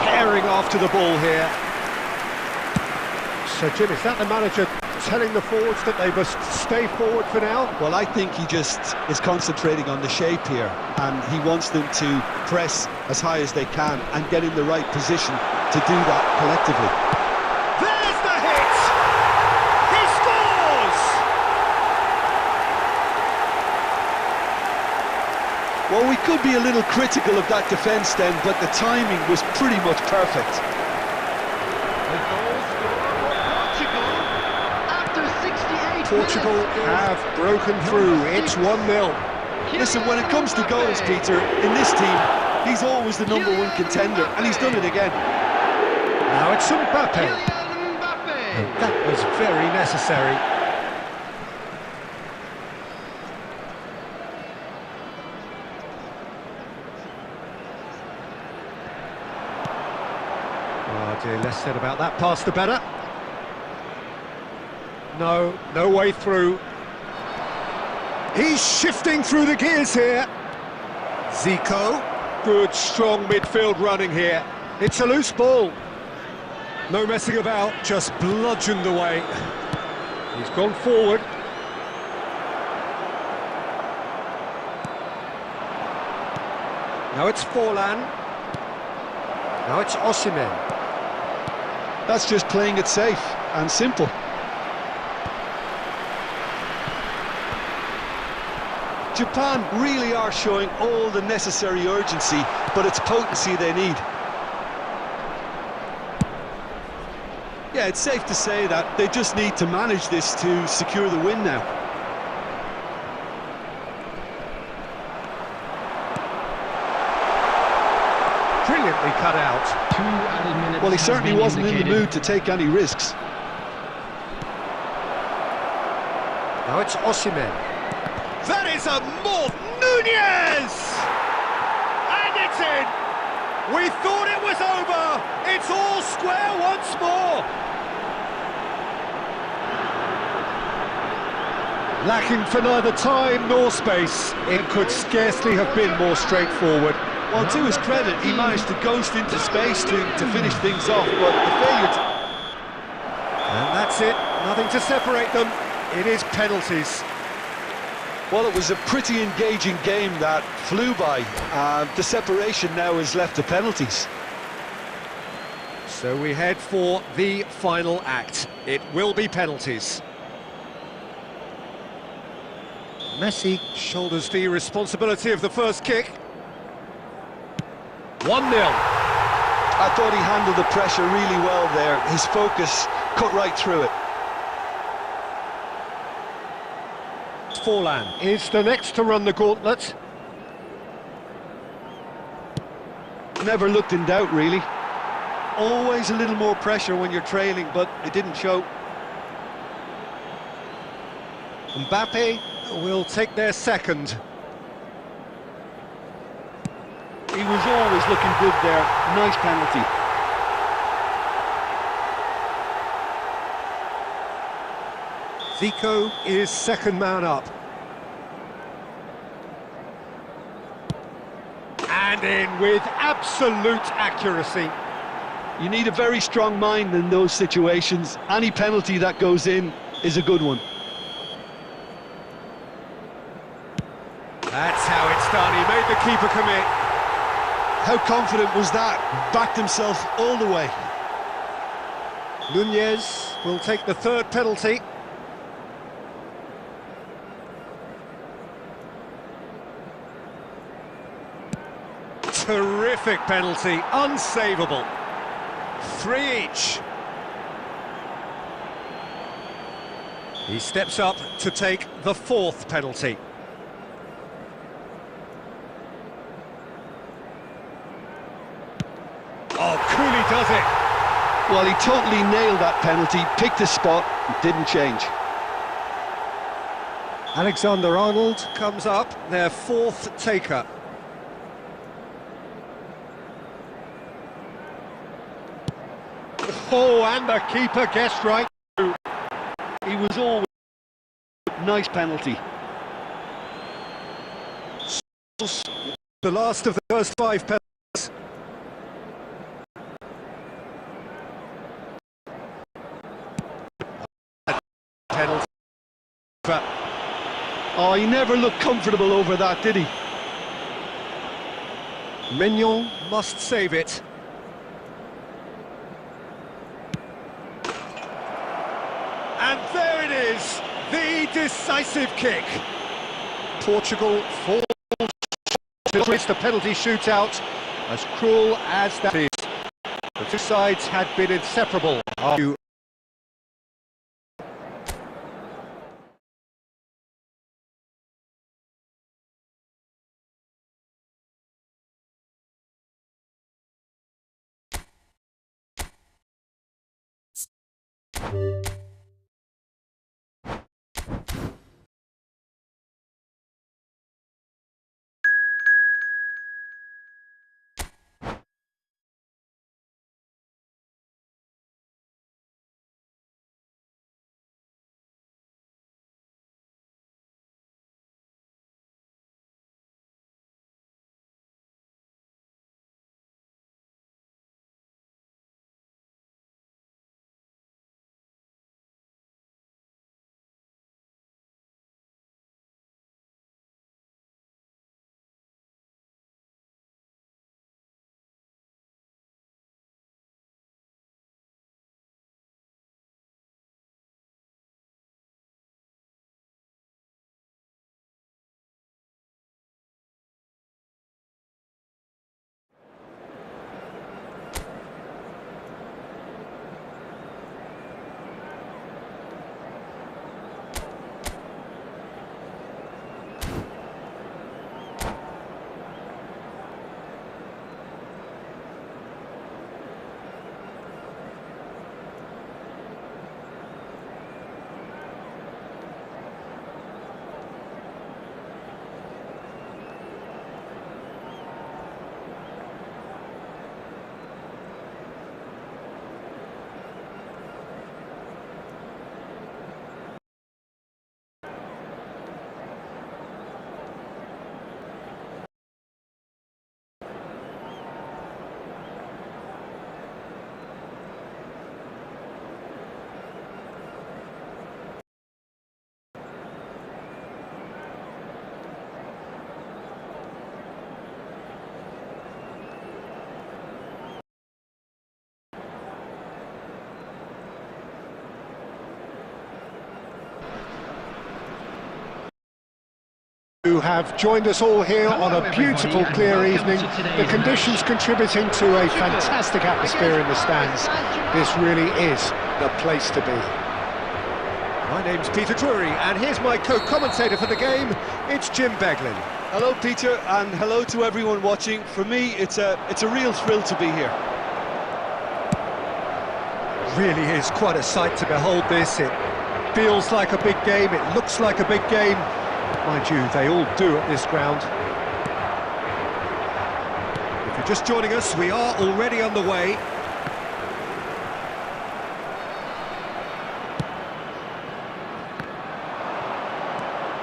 tearing after the ball here. So, Jim, is that the manager telling the forwards that they must stay forward for now? Well, I think he just is concentrating on the shape here, and he wants them to press as high as they can and get in the right position to do that collectively. There's the hit! He scores! Well, we could be a little critical of that defence then, but the timing was pretty much perfect. Portugal have broken through. It's 1-0. Listen, when it comes to goals, Peter, in this team, he's always the #1 contender, and he's done it again. Now it's Mbappe. And that was very necessary. Oh dear, less said about that pass the better. No way through. He's shifting through the gears here. Zico, good strong midfield running here. It's a loose ball. No messing about, just bludgeoned away. He's gone forward. Now it's Forlan. Now it's Osimhen. That's just playing it safe and simple. Japan really are showing all the necessary urgency, but it's potency they need. Yeah, it's safe to say that they just need to manage this to secure the win now. Brilliantly cut out. Well, he certainly wasn't in the mood to take any risks. Now it's Osimhen. That is a more Nunez! And it's in! We thought it was over! It's all square once more! Lacking for neither time nor space, it could scarcely have been more straightforward. Well, to his credit, he managed to ghost into space to finish things off, but the failure to... And that's it, nothing to separate them. It is penalties. Well, it was a pretty engaging game that flew by. The separation now is left to penalties. So we head for the final act. It will be penalties. Messi shoulders the responsibility of the first kick. 1-0. I thought he handled the pressure really well there. His focus cut right through it. Forlan is the next to run the gauntlet. Never looked in doubt, really. Always a little more pressure when you're trailing, but it didn't show. Mbappe will take their second. He was always looking good there. Nice penalty. Zico is second man up. And in with absolute accuracy. You need a very strong mind in those situations. Any penalty that goes in is a good one. That's how it's done. He made the keeper commit. How confident was that? Backed himself all the way. Nunez will take the third penalty. Terrific penalty, unsavable. 3 each. He steps up to take the fourth penalty. Oh, coolly does it. Well, he totally nailed that penalty, picked his spot, didn't change. Alexander-Arnold comes up, their fourth taker. Oh, and the keeper guessed right. He was always nice penalty. The last of the first 5 penalties. Penalty. Oh, he never looked comfortable over that, did he? Mignon must save it. And there it is, the decisive kick. Portugal falls to reach the penalty shootout. As cruel as that is, the two sides had been inseparable. who have joined us all here on a beautiful, clear evening. The conditions contributing to a fantastic atmosphere in the stands. This really is the place to be. My name's Peter Drury, and here's my co-commentator for the game. It's Jim Beglin. Hello, Peter, and hello to everyone watching. For me, it's a real thrill to be here. Really is quite a sight to behold this. It feels like a big game, it looks like a big game. Mind you, they all do at this ground. If you're just joining us, we are already underway.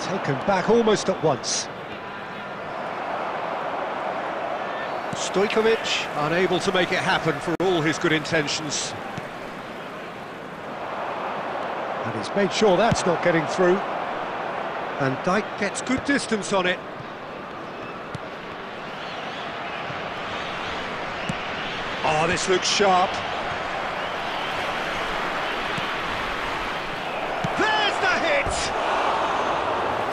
Taken back almost at once. Stojkovic unable to make it happen for all his good intentions. And he's made sure that's not getting through. And Dijk gets good distance on it. Oh, this looks sharp. There's the hit!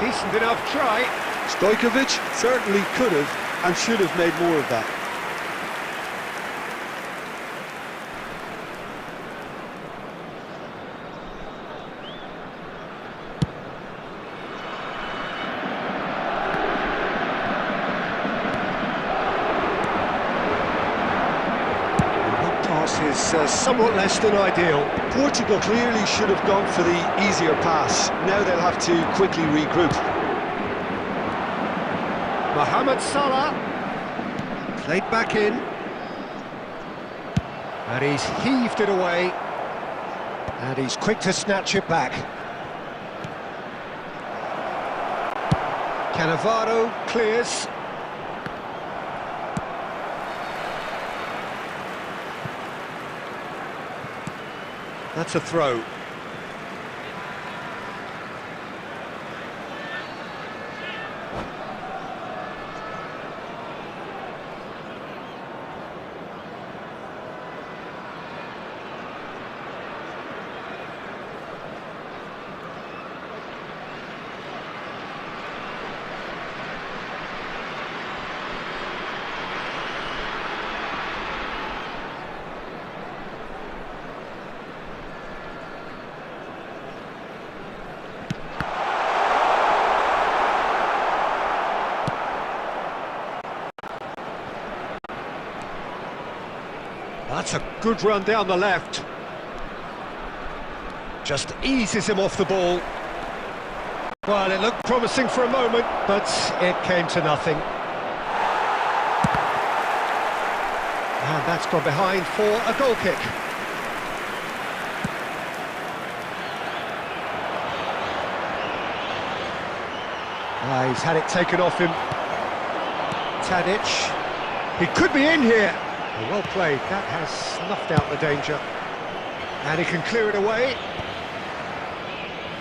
Decent enough try. Stojkovic certainly could have and should have made more of that. Is somewhat less than ideal. Portugal clearly should have gone for the easier pass. Now they'll have to quickly regroup. Mohamed Salah played back in, and he's heaved it away, and he's quick to snatch it back. Cannavaro clears. That's a throw. That's a good run down the left. Just eases him off the ball. Well, it looked promising for a moment, but it came to nothing. And that's gone behind for a goal kick. He's had it taken off him. Tadic. He could be in here. Well played, that has snuffed out the danger. And he can clear it away.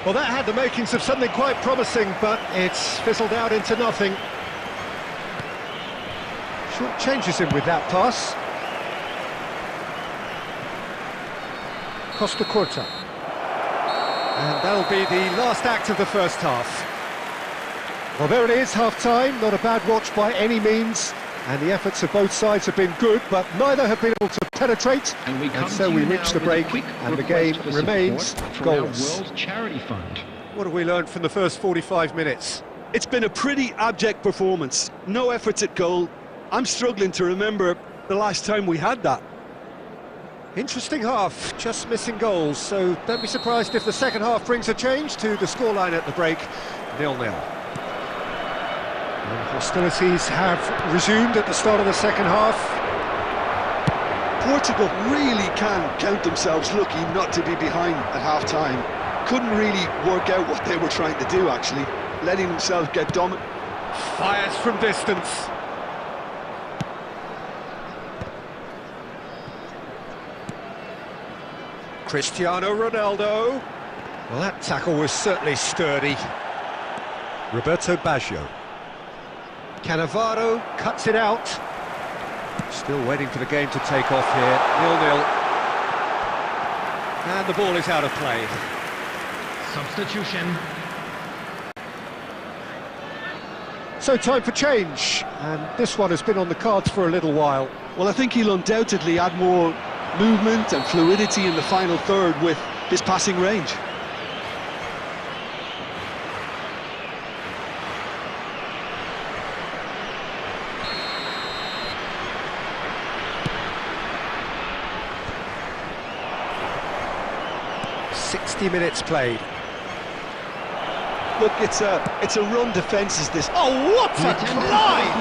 Well, that had the makings of something quite promising, but it's fizzled out into nothing. Short changes him with that pass. Costa Curta. And that'll be the last act of the first half. Well, there it is, half-time. Not a bad watch by any means. And the efforts of both sides have been good, but neither have been able to penetrate. And so we reach the break, and the game remains goalless. World Charity Fund. What have we learned from the first 45 minutes? It's been a pretty abject performance. No efforts at goal. I'm struggling to remember the last time we had that. Interesting half, just missing goals, so don't be surprised if the second half brings a change to the scoreline at the break, 0-0. Hostilities have resumed at the start of the second half. Portugal really can count themselves lucky not to be behind at half-time. Couldn't really work out what they were trying to do, actually. Letting themselves get dominant. Fires from distance. Cristiano Ronaldo. Well, that tackle was certainly sturdy. Roberto Baggio. Cannavaro cuts it out. Still waiting for the game to take off here. 0-0. And the ball is out of play. Substitution. So time for change, and this one has been on the cards for a little while. Well, I think he'll undoubtedly add more movement and fluidity in the final third with his passing range. Minutes played. Look, it's a run defence is this. Oh, what a climb!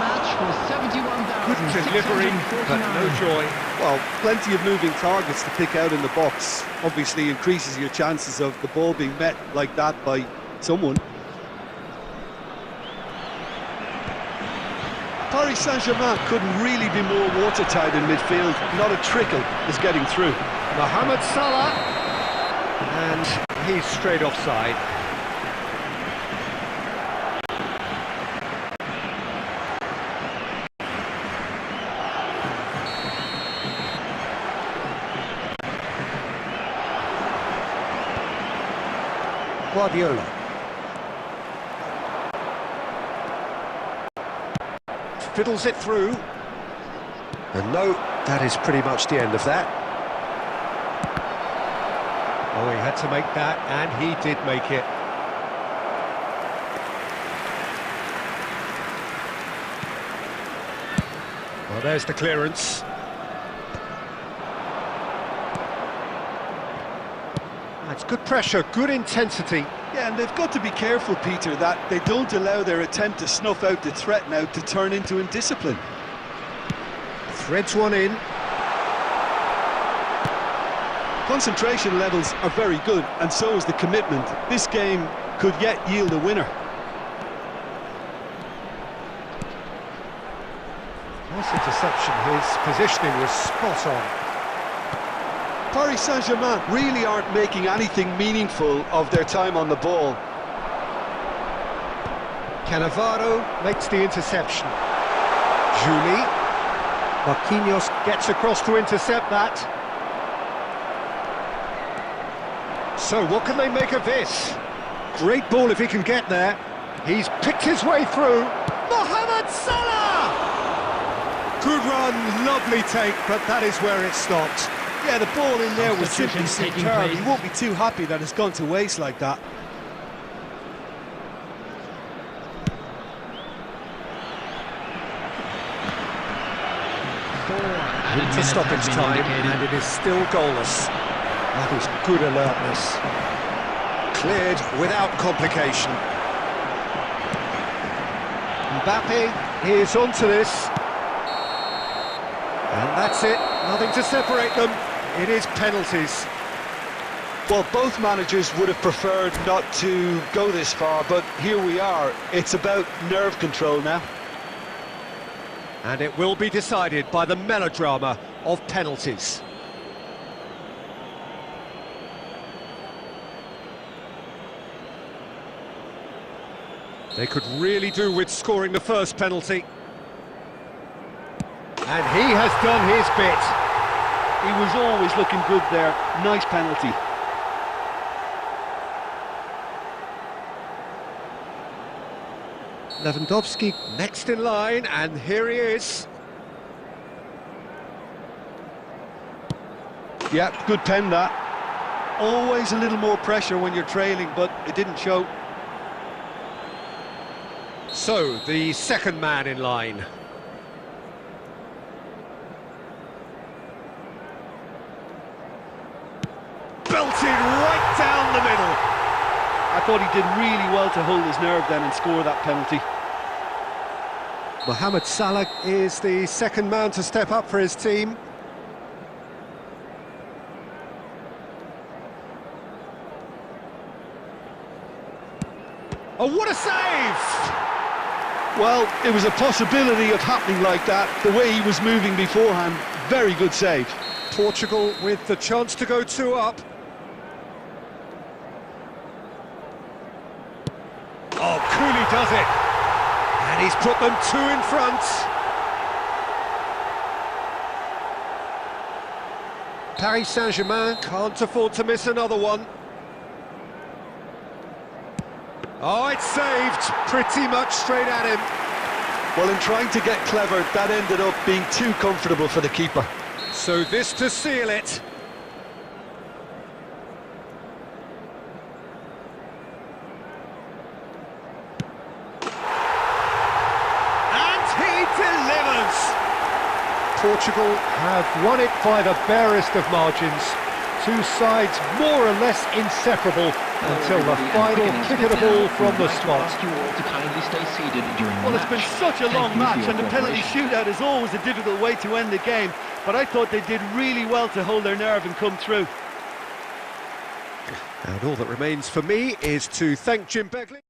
Good delivery, but no joy. Well, plenty of moving targets to pick out in the box. Obviously increases your chances of the ball being met like that by someone. Paris Saint-Germain couldn't really be more watertight in midfield. Not a trickle is getting through. Mohamed Salah. And he's straight offside. Guardiola. Fiddles it through. And no, that is pretty much the end of that. Oh, he had to make that, and he did make it. Well, there's the clearance. That's good pressure, good intensity. Yeah, and they've got to be careful, Peter, that they don't allow their attempt to snuff out the threat now to turn into indiscipline. Threads one in. Concentration levels are very good, and so is the commitment. This game could yet yield a winner. Nice interception, his positioning was spot on. Paris Saint-Germain really aren't making anything meaningful of their time on the ball. Cannavaro makes the interception. Juli. Marquinhos gets across to intercept that. So what can they make of this? Great ball if he can get there. He's picked his way through. Mohamed Salah! Good run, lovely take, but that is where it stopped. Yeah, the ball in there was simply superb. He won't be too happy that it's gone to waste like that. Into stoppage time, and it is still goalless. That is good alertness. Cleared without complication. Mbappe is onto this. And that's it, nothing to separate them. It is penalties. Well, both managers would have preferred not to go this far, but here we are. It's about nerve control now. And it will be decided by the melodrama of penalties. They could really do with scoring the first penalty. And he has done his bit. He was always looking good there. Nice penalty. Lewandowski next in line, and here he is. Yeah, good pen that. Always a little more pressure when you're trailing, but it didn't show. So, the second man in line. Belted right down the middle. I thought he did really well to hold his nerve then and score that penalty. Mohamed Salah is the second man to step up for his team. Oh, what a save! Well, it was a possibility of happening like that, the way he was moving beforehand. Very good save. Portugal with the chance to go 2 up. Oh, Cooley does it. And he's put them 2 in front. Paris Saint-Germain can't afford to miss another one. Oh, it's saved, pretty much straight at him. Well, in trying to get clever, that ended up being too comfortable for the keeper. So this to seal it. And he delivers! Portugal have won it by the barest of margins. Two sides more or less inseparable until the final kick of the ball from the spot. Well, it's been such a long match, and the penalty shootout is always a difficult way to end the game, but I thought they did really well to hold their nerve and come through. And all that remains for me is to thank Jim Begley.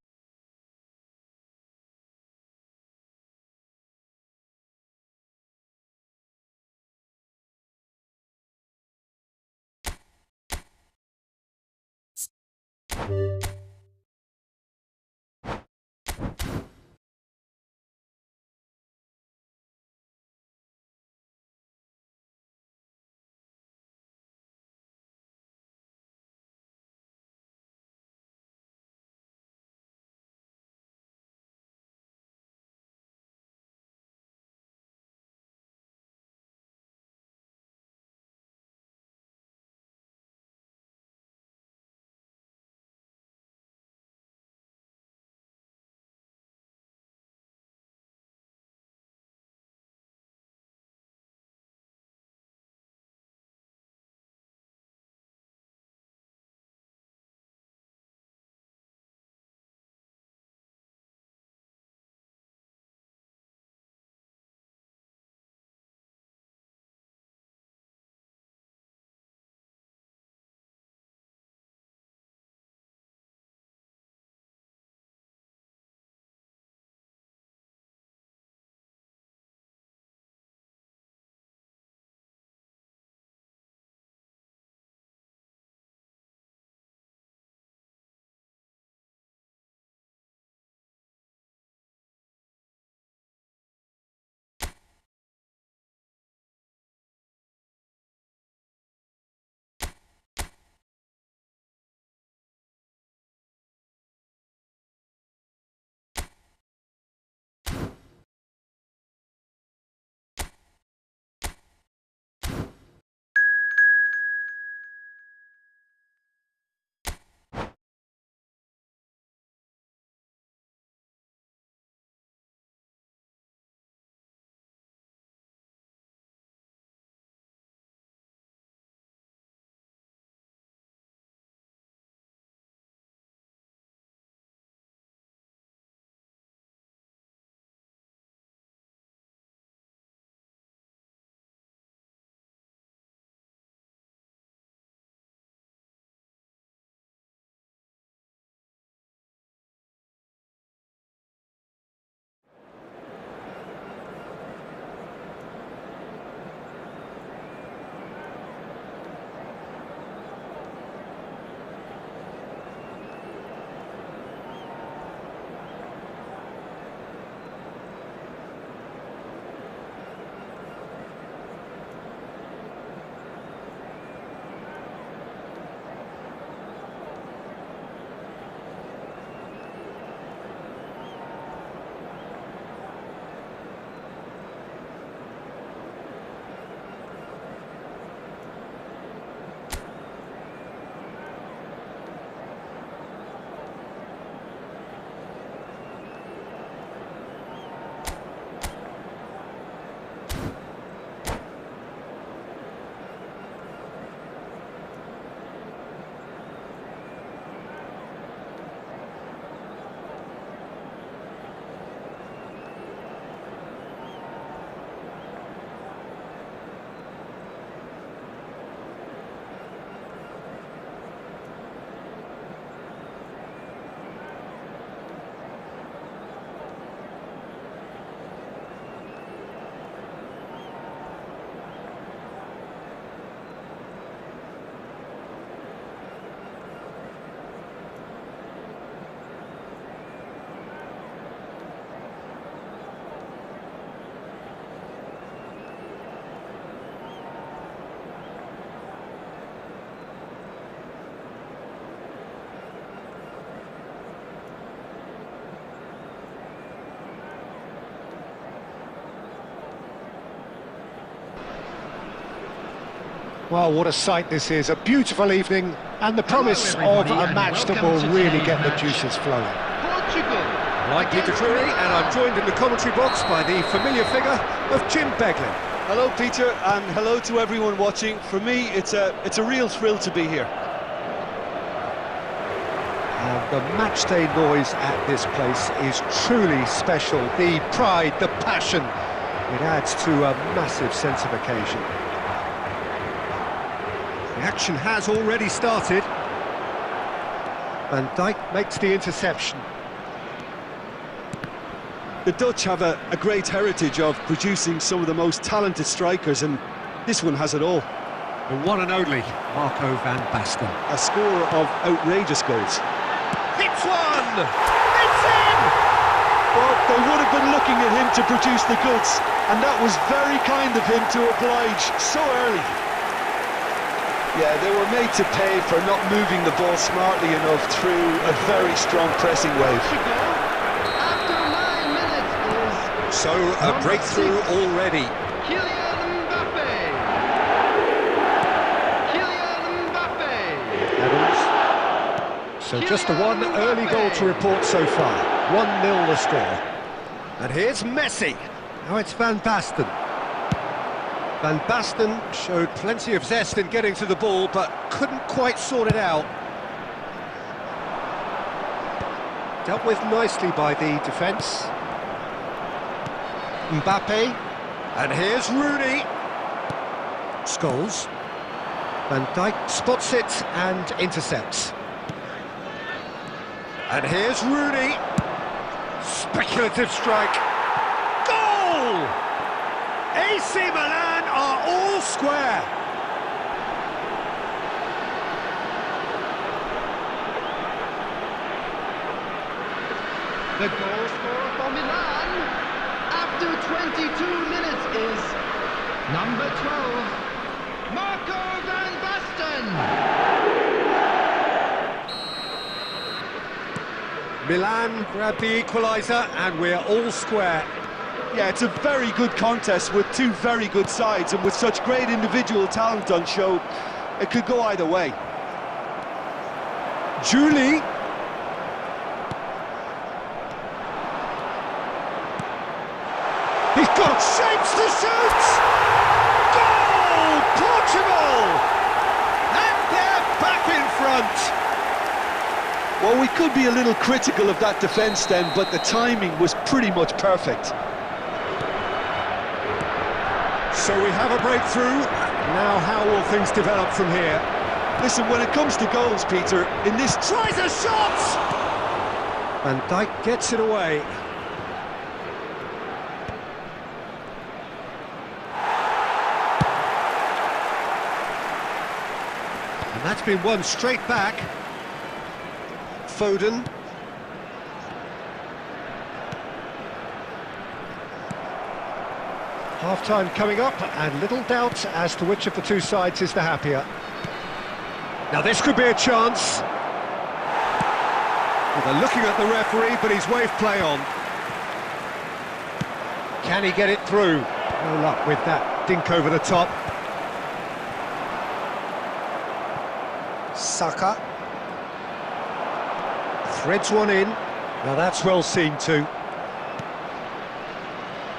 Well, what a sight this is, a beautiful evening, and the promise of a match that will really get the juices flowing. Portugal. I'm Peter Drury, and I'm joined in the commentary box by the familiar figure of Jim Beglin. Hello, Peter, and hello to everyone watching. For me, it's a real thrill to be here. And the matchday noise at this place is truly special. The pride, the passion, it adds to a massive sense of occasion. The action has already started. Van Dijk makes the interception. The Dutch have a great heritage of producing some of the most talented strikers, and this one has it all. The one and only Marco van Basten. A score of outrageous goals. Hits one! It's in! Well, they would have been looking at him to produce the goods, and that was very kind of him to oblige so early. Yeah, they were made to pay for not moving the ball smartly enough through a very strong pressing wave. After 9 minutes is So, a breakthrough already. Kylian Mbappe. Kylian Mbappe. Adams. So just the one early goal to report so far. 1-0 the score. And here's Messi. Now it's Van Basten. Van Basten showed plenty of zest in getting to the ball, but couldn't quite sort it out. Dealt with nicely by the defence. Mbappe. And here's Rooney. Scholes. Van Dijk spots it and intercepts. And here's Rooney. Speculative strike. Goal! AC Milan are all square. The goal scorer for Milan after 22 minutes is number 12, Marco van Basten. Milan grab the equaliser and we're all square. Yeah, it's a very good contest with two very good sides, and with such great individual talent on show, it could go either way. Julie. He's got shapes to shoot! Goal! Portugal! And they're back in front! Well, we could be a little critical of that defence then, but the timing was pretty much perfect. So we have a breakthrough. Now how will things develop from here? Listen, when it comes to goals, Peter, in this... Tries a shot! Van Dijk gets it away. And that's been won straight back. Foden. Half-time coming up, and little doubt as to which of the two sides is the happier. Now this could be a chance. Well, they're looking at the referee, but he's waved play on. Can he get it through? No luck with that dink over the top. Saka. Threads one in. Now that's well seen too.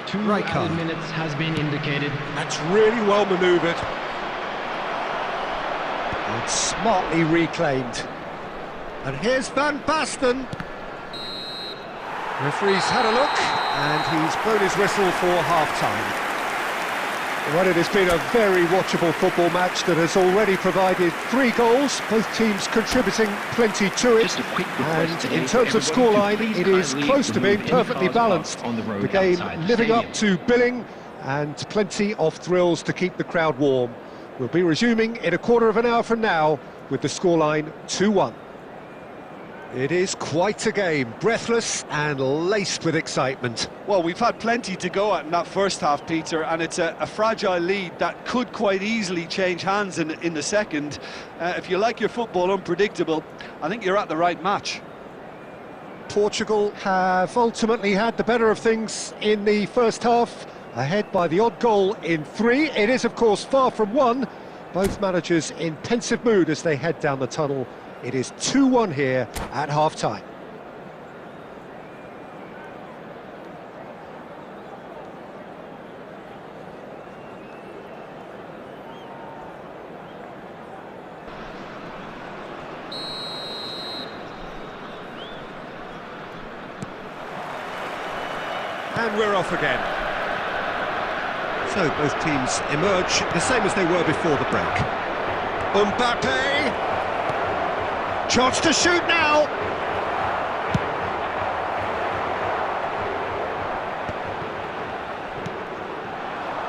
2 added minutes has been indicated. That's really well manoeuvred. And smartly reclaimed. And here's Van Basten. Referee's had a look, and he's blown his whistle for half-time. Well, it has been a very watchable football match that has already provided 3 goals, both teams contributing plenty to it. Just a quick request And in terms of scoreline, it is close to being perfectly balanced. The game living up to billing, and plenty of thrills to keep the crowd warm. We'll be resuming in a quarter of an hour from now with the scoreline 2-1. It is quite a game, breathless and laced with excitement. Well, we've had plenty to go at in that first half, Peter, and it's a fragile lead that could quite easily change hands in the second. If you like your football unpredictable, I think you're at the right match. Portugal have ultimately had the better of things in the first half, ahead by the odd goal in 3. It is, of course, far from 1, Both managers in pensive mood as they head down the tunnel. It is 2-1 here at half-time. And we're off again. So both teams emerge the same as they were before the break. Mbappe! Chance to shoot now!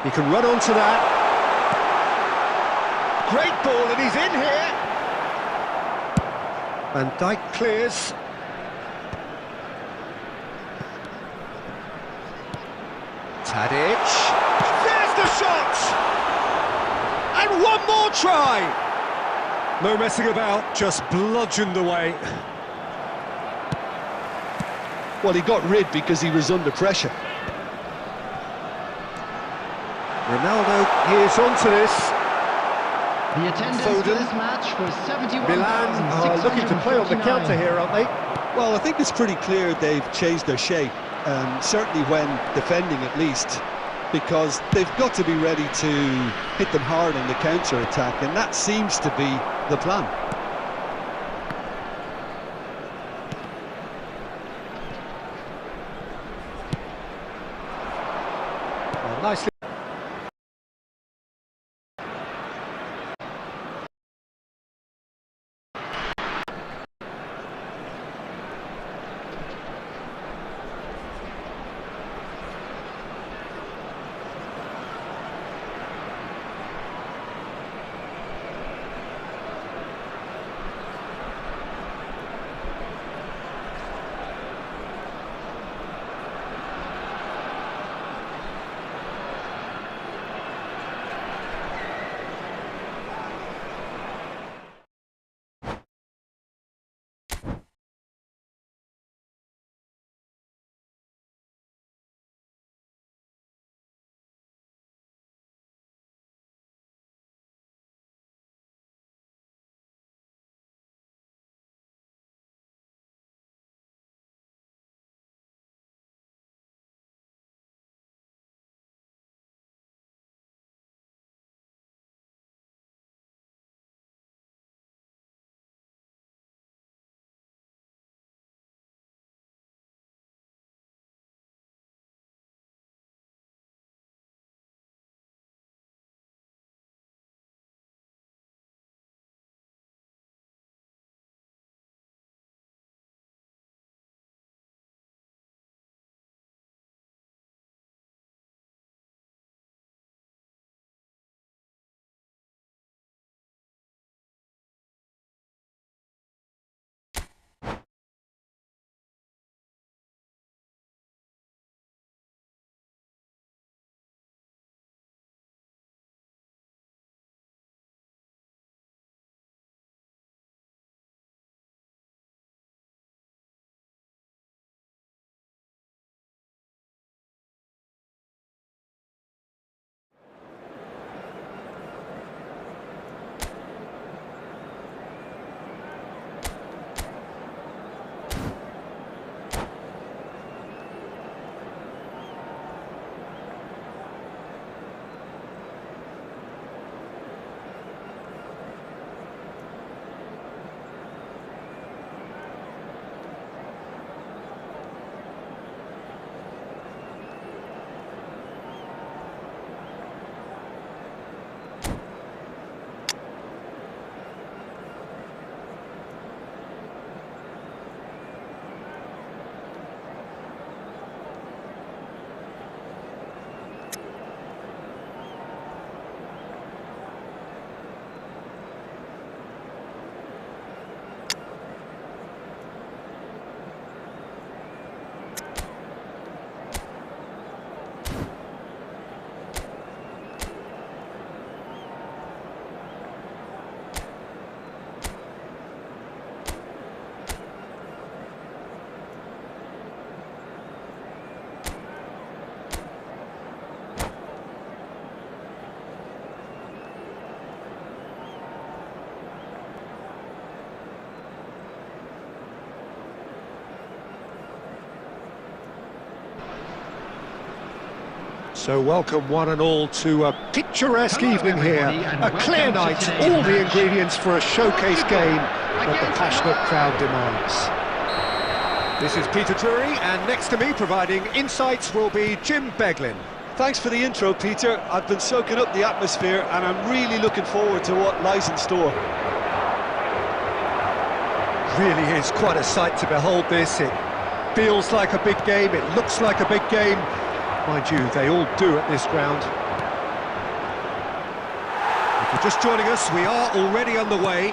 He can run onto that. Great ball, and he's in here! Van Dijk clears. Tadic, there's the shot! And one more try! No messing about, just bludgeoned away. Well, he got rid because he was under pressure. Ronaldo, he is on to this. The attendance for this match was 71,659. Milan are looking to play on the counter here, aren't they? Well, I think it's pretty clear they've changed their shape. Certainly when defending at least, because they've got to be ready to hit them hard on the counter-attack, and that seems to be the plan. Well, nicely. So welcome one and all to a picturesque evening here, a clear night, all the ingredients for a showcase game that the passionate crowd demands. This is Peter Drury, and next to me providing insights will be Jim Beglin. Thanks for the intro, Peter. I've been soaking up the atmosphere and I'm really looking forward to what lies in store. Really is quite a sight to behold this. It feels like a big game, it looks like a big game. Mind you, they all do at this ground. If you're just joining us, we are already underway.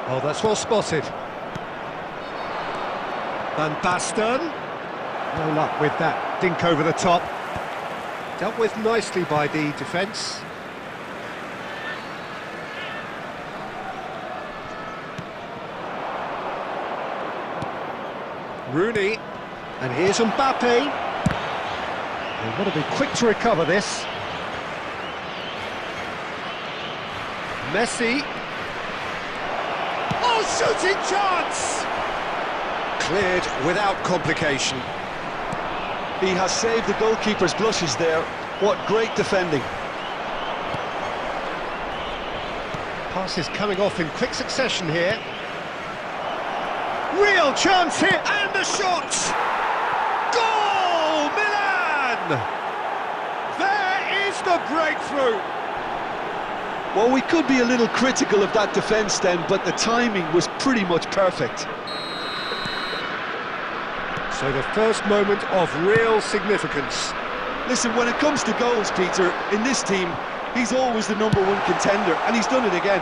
Oh, that's well spotted. Van Basten. No luck with that dink over the top. Dealt with nicely by the defence. Rooney. And here's Mbappe. They've got to be quick to recover this. Messi. Oh, shooting chance! Cleared without complication. He has saved the goalkeeper's blushes there. What great defending. Passes coming off in quick succession here. Real chance here, and the shot! Goal, Milan! There is the breakthrough! Well, we could be a little critical of that defence then, but the timing was pretty much perfect. So the first moment of real significance. Listen, when it comes to goals, Peter, in this team, he's always the #1 contender, and he's done it again.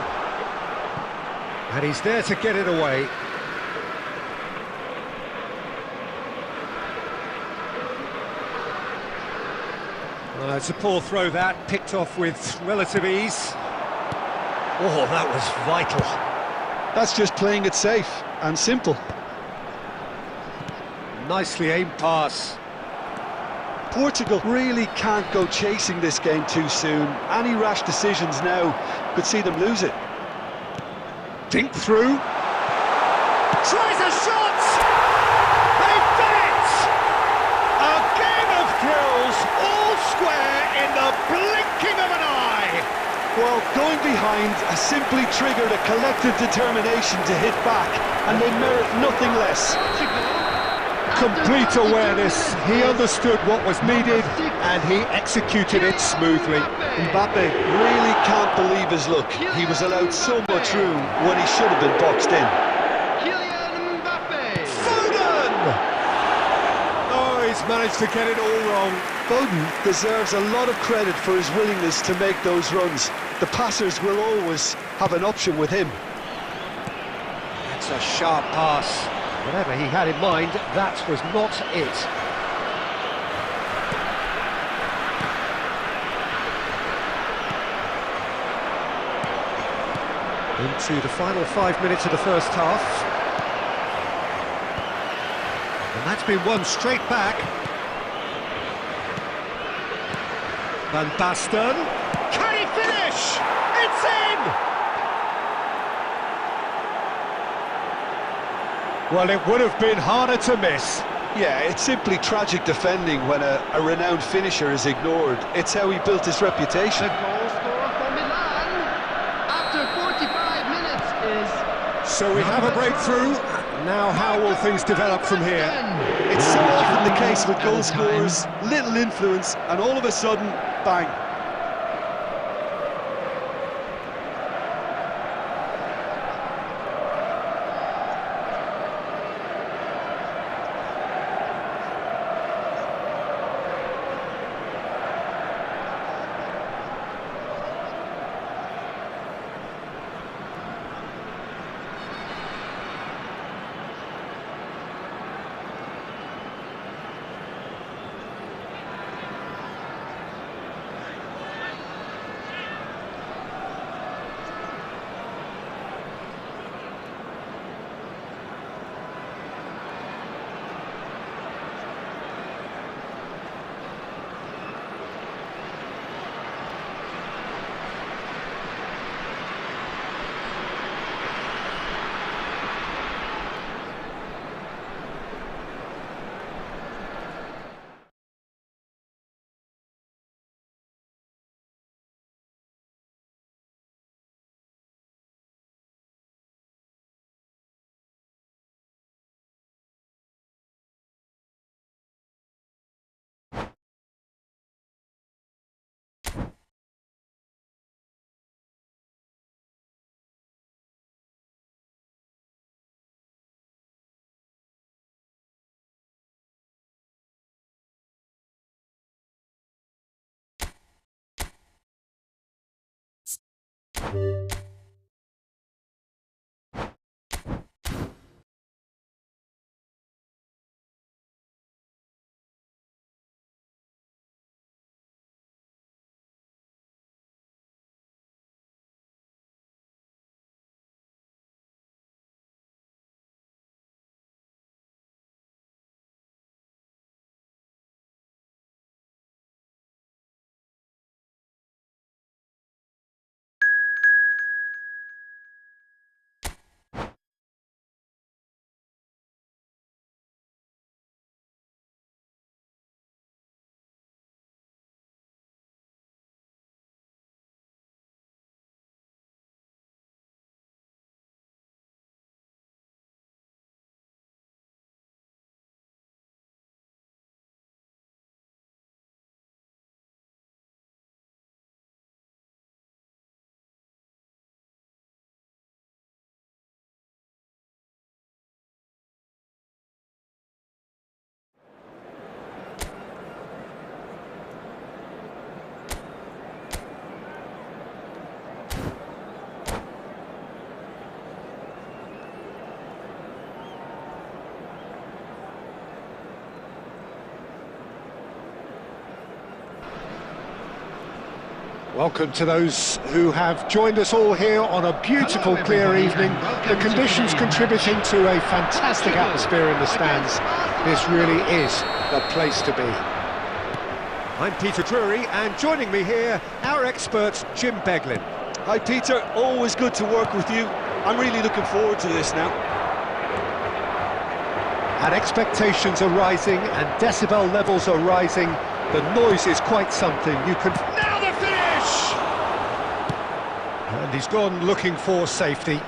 And he's there to get it away. It's a poor throw that, picked off with relative ease. Oh, that was vital. That's just playing it safe and simple. Nicely aimed pass. Portugal really can't go chasing this game too soon. Any rash decisions now could see them lose it. Dink through. Tries a shot! They've done it! A game of thrills, all square in the blinking of an eye. Well, going behind has simply triggered a collective determination to hit back, and they merit nothing less. Complete awareness, he understood what was needed and he executed it smoothly. Mbappe really can't believe his luck. He was allowed so much room when he should have been boxed in. Foden! Oh, he's managed to get it all wrong. Foden deserves a lot of credit for his willingness to make those runs. The passers will always have an option with him. That's a sharp pass. Whatever he had in mind, that was not it. Into the final 5 minutes of the first half. And that's been won straight back. Van Basten. Can he finish? It's in! Well, it would have been harder to miss. Yeah, it's simply tragic defending when a renowned finisher is ignored. It's how he built his reputation. The goal scorer for Milan after 45 minutes is... So we have a breakthrough. Now how will things develop from here? It's so often the case with goal scorers, little influence, and all of a sudden, bang. Welcome to those who have joined us all here on a beautiful, clear evening. The conditions contributing to a fantastic atmosphere in the stands. This really is the place to be. I'm Peter Drury, and joining me here, our expert, Jim Beglin. Hi Peter, always good to work with you. I'm really looking forward to this now. And expectations are rising, and decibel levels are rising. The noise is quite something. You can... Now the finish! And he's gone looking for safety.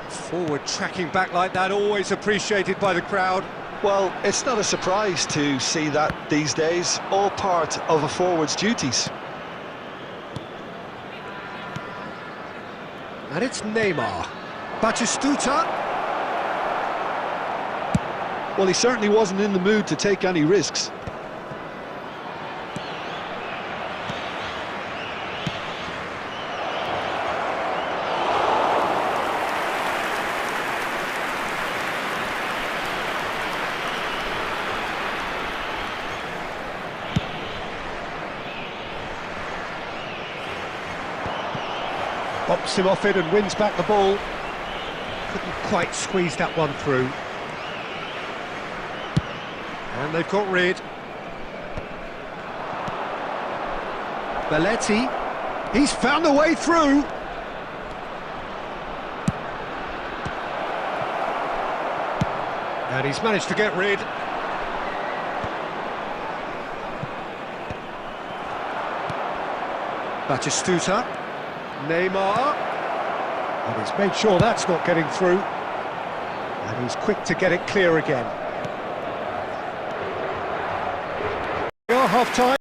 Forward tracking back like that, always appreciated by the crowd. Well, it's not a surprise to see that these days, all part of a forward's duties. And it's Neymar. Batistuta. Well, he certainly wasn't in the mood to take any risks. Bops him off it and wins back the ball. Couldn't quite squeeze that one through. And they've got rid. Belletti, he's found a way through. And he's managed to get rid. Batistuta, Neymar, and he's made sure that's not getting through. And he's quick to get it clear again. Half-time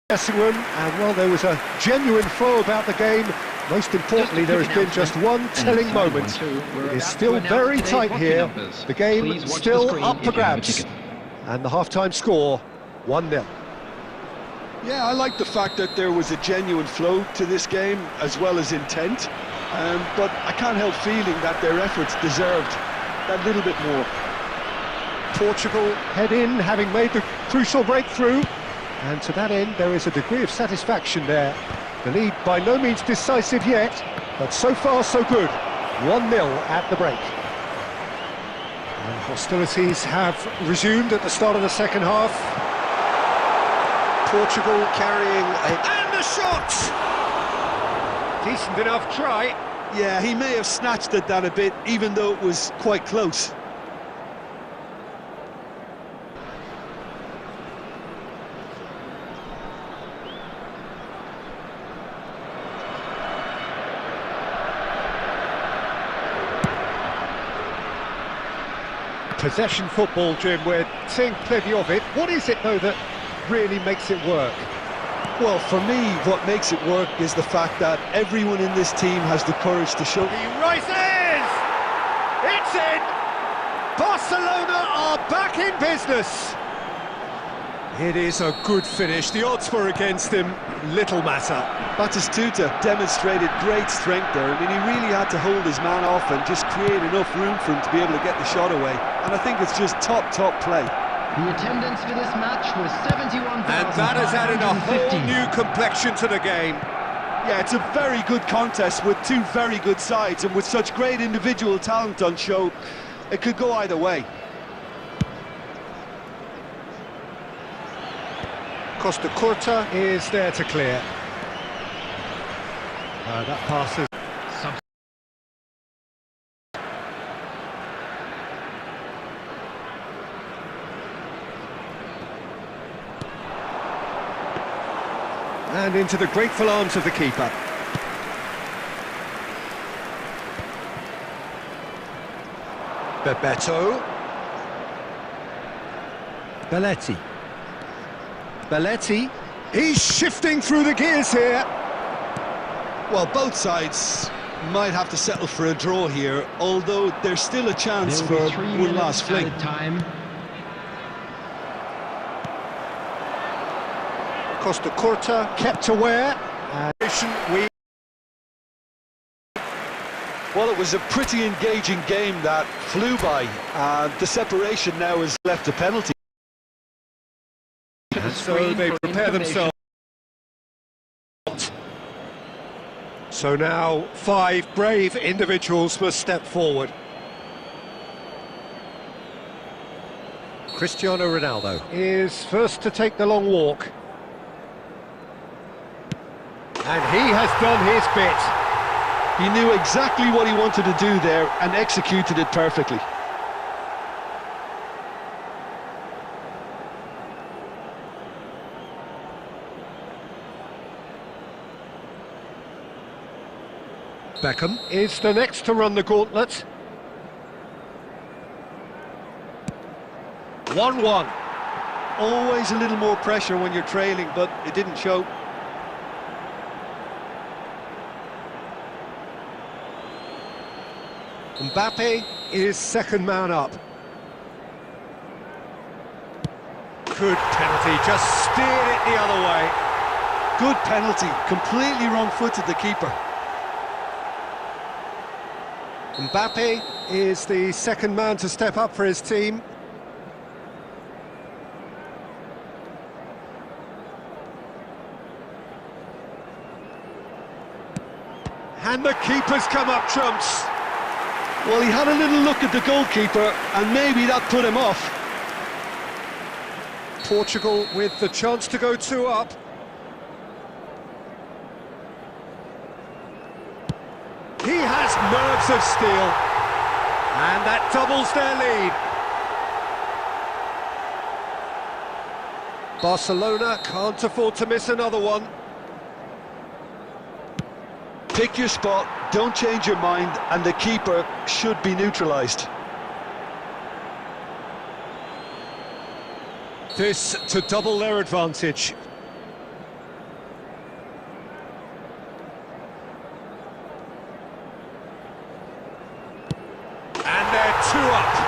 dressing room, and well, there was a genuine flow about the game. Most importantly, there has been just one telling moment. It is still very tight here. The game still up for grabs, and the half-time score 1-0. Yeah, I like the fact that there was a genuine flow to this game as well as intent, but I can't help feeling that their efforts deserved that little bit more. Portugal head in, having made the crucial breakthrough, and to that end there is a degree of satisfaction there. The lead by no means decisive yet, but so far so good. 1-0 at the break. And hostilities have resumed at the start of the second half. Portugal carrying and the shot! Decent enough try. Yeah, he may have snatched at that a bit, even though it was quite close. Possession football, Jim, we're seeing plenty of it. What is it, though, that really makes it work? Well, for me, what makes it work is the fact that everyone in this team has the courage to show... He rises! It's in! Barcelona are back in business! It is a good finish. The odds were against him. Little matter. Batistuta demonstrated great strength there. I mean, he really had to hold his man off and just create enough room for him to be able to get the shot away. And I think it's just top play. The attendance for this match was 71,550. And that has added a whole new complexion to the game. Yeah, it's a very good contest with two very good sides, and with such great individual talent on show, it could go either way. Costa Curta is there to clear. That passes. And into the grateful arms of the keeper. Bebeto. Belletti. Belletti. He's shifting through the gears here. Well, both sides might have to settle for a draw here, although there's still a chance for one last fling. Costa Curta kept aware. Well, it was a pretty engaging game that flew by. The separation now has left a penalty. And so they prepare themselves. So now 5 brave individuals must step forward. Cristiano Ronaldo is first to take the long walk. And he has done his bit. He knew exactly what he wanted to do there and executed it perfectly. Beckham is the next to run the gauntlet. 1-1. Always a little more pressure when you're trailing, but it didn't show. Mbappe is second man up. Good penalty, just steered it the other way. Good penalty, completely wrong-footed the keeper. Mbappe is the second man to step up for his team. And the keeper's come up trumps. Well, he had a little look at the goalkeeper, and maybe that put him off. Portugal with the chance to go 2 up. He has nerves of steel, and that doubles their lead. Barcelona can't afford to miss another one. Pick your spot, don't change your mind, and the keeper should be neutralised. This to double their advantage. And they're 2 up.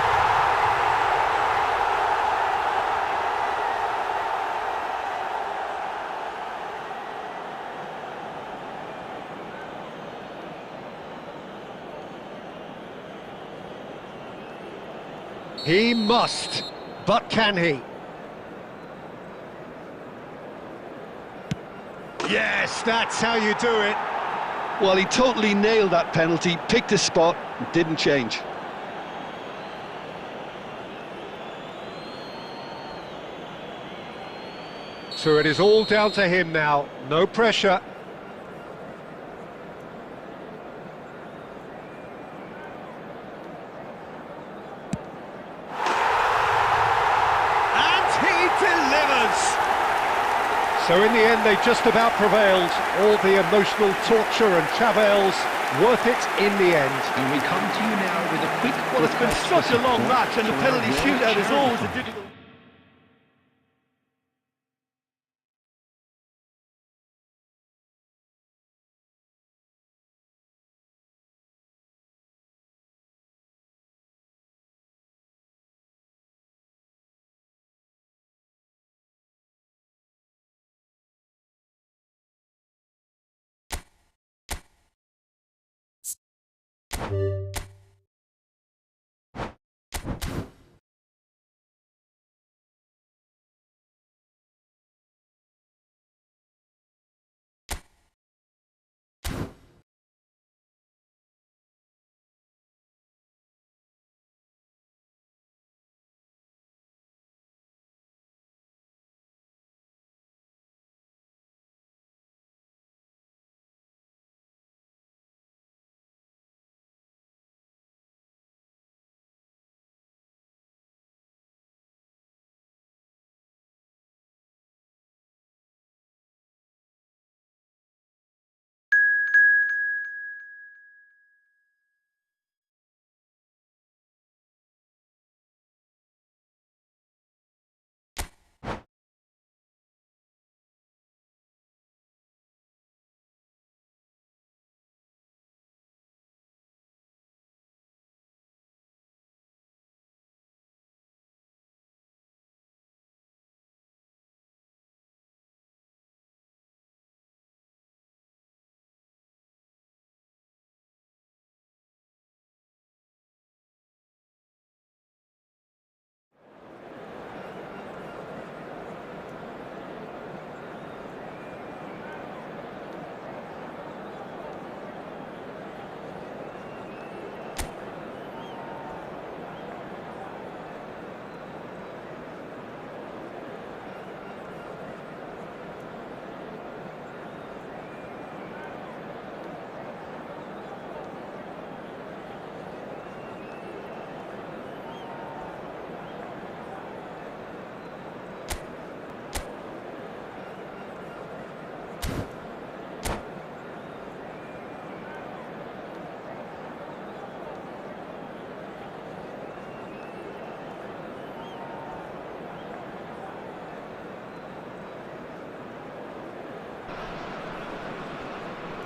He must, but can he? Yes, that's how you do it. Well, he totally nailed that penalty, picked his spot, didn't change. So it is all down to him now, no pressure. So in the end, they just about prevailed. All the emotional torture and travails, worth it in the end. And we come to you now with a quick... Well, it's been such a long match, and the penalty shootout is always a difficult...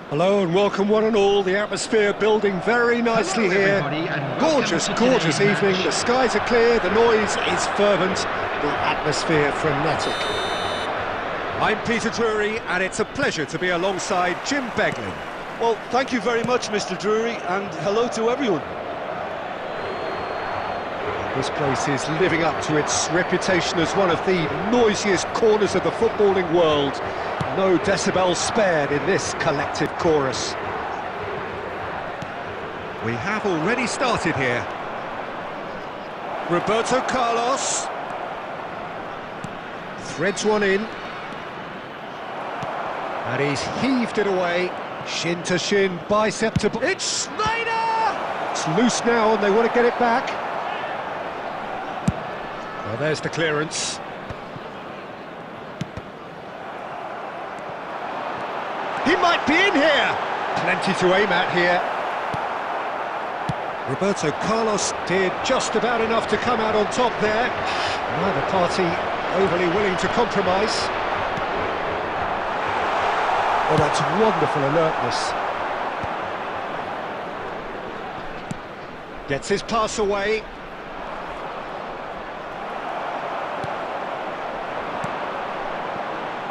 Hello and welcome one and all. The atmosphere building very nicely here. Gorgeous, gorgeous evening. The skies are clear, the noise is fervent, the atmosphere frenetic. I'm Peter Drury and it's a pleasure to be alongside Jim Beglin. Well, thank you very much, Mr. Drury, and hello to everyone. This place is living up to its reputation as one of the noisiest corners of the footballing world. No decibels spared in this collective chorus. We have already started here. Roberto Carlos threads one in. And he's heaved it away. Shin to shin, bicep to... It's Snyder! It's loose now and they want to get it back. Well, there's the clearance. He might be in here! Plenty to aim at here. Roberto Carlos did just about enough to come out on top there. Neither party overly willing to compromise. Oh, that's wonderful alertness. Gets his pass away.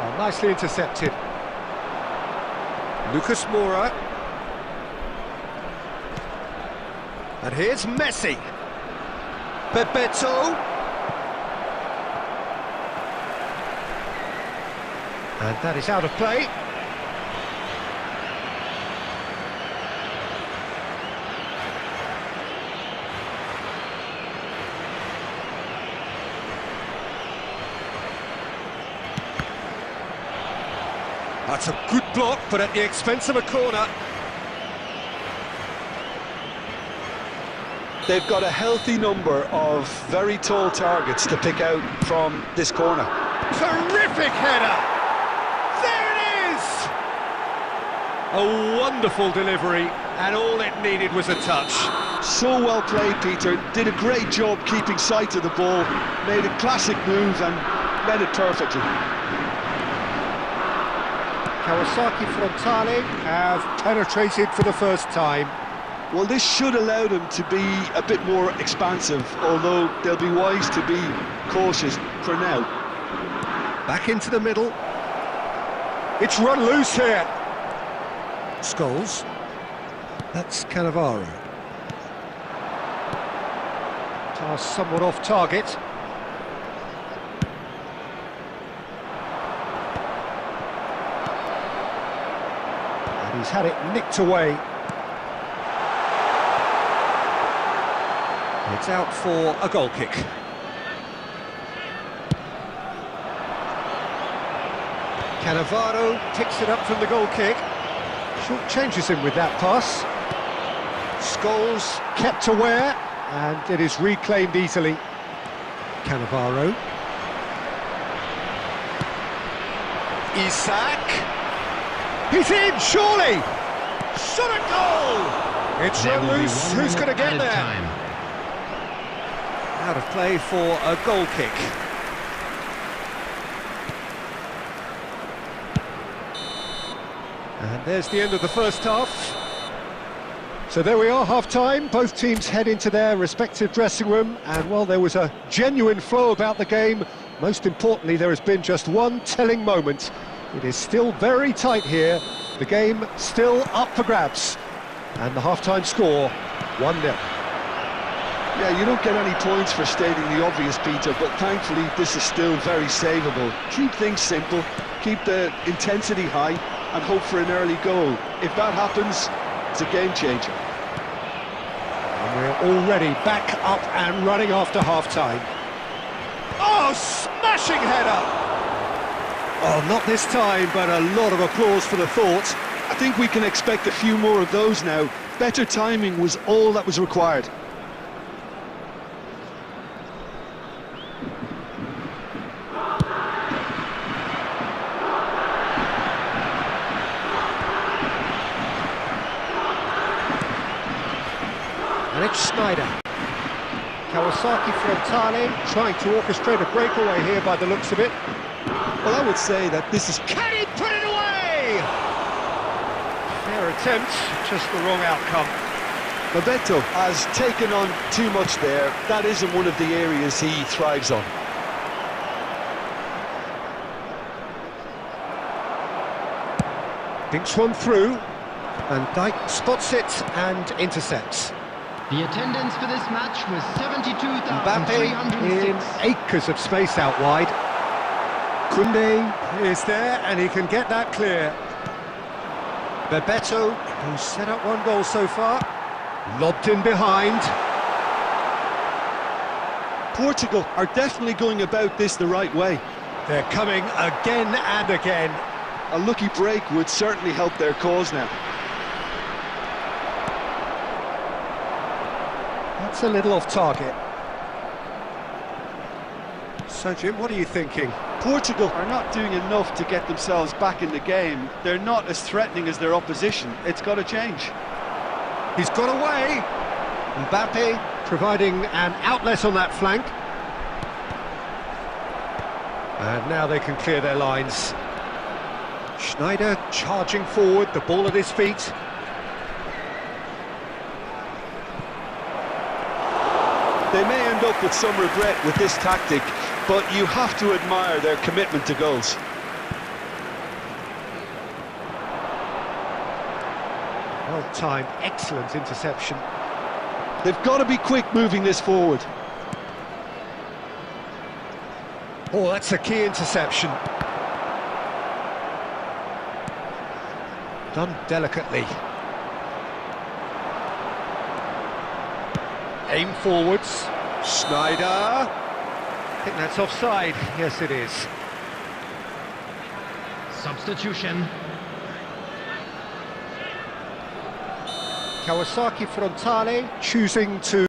Oh, nicely intercepted. Lucas Moura. And here's Messi. Bebeto. And that is out of play. That's a good block, but at the expense of a corner. They've got a healthy number of very tall targets to pick out from this corner. Terrific header! There it is! A wonderful delivery, and all it needed was a touch. So well played, Peter. Did a great job keeping sight of the ball, made a classic move and led it perfectly. Kawasaki Frontale have penetrated for the first time. Well, this should allow them to be a bit more expansive, although they'll be wise to be cautious for now. Back into the middle. It's run loose here. Scholes. That's Cannavaro. Pass somewhat off target. And he's had it nicked away. It's out for a goal kick. Cannavaro picks it up from the goal kick. Short changes him with that pass. Scholes kept aware, and it is reclaimed easily. Cannavaro. Isak. He's in, surely! Shot at goal! It's run loose, who's going to get there? Out of play for a goal kick. And there's the end of the first half. So there we are, half-time. Both teams head into their respective dressing room, and while there was a genuine flow about the game, most importantly there has been just one telling moment. It is still very tight here, the game still up for grabs, and the half-time score, 1-0. Yeah, you don't get any points for stating the obvious, Peter, but thankfully this is still very savable. Keep things simple, keep the intensity high, and hope for an early goal. If that happens, it's a game changer. And we're already back up and running after half-time. Oh, smashing header! Oh, not this time, but a lot of applause for the thought. I think we can expect a few more of those now. Better timing was all that was required. And it's Schneider. Kawasaki frontale, trying to orchestrate a breakaway here by the looks of it. Well, I would say that this is... Can he put it away? Fair attempt, just the wrong outcome. Bebeto has taken on too much there. That isn't one of the areas he thrives on. Dinks one through, and Dijk spots it and intercepts. The attendance for this match was Mbappe in 72,306. acres of space out wide. Koundé is there, and he can get that clear. Bebeto, who's set up one goal so far, lobbed in behind. Portugal are definitely going about this the right way. They're coming again and again. A lucky break would certainly help their cause now. That's a little off target. So, Jim, what are you thinking? Portugal are not doing enough to get themselves back in the game. They're not as threatening as their opposition. It's got to change. He's got away. Mbappe providing an outlet on that flank. And now they can clear their lines. Schneider charging forward, the ball at his feet. They may end up with some regret with this tactic, but you have to admire their commitment to goals. Well timed, excellent interception. They've got to be quick moving this forward. Oh, that's a key interception. Done delicately. Aim forwards. Schneider. I think that's offside. Yes, it is. Substitution. Kawasaki frontale choosing to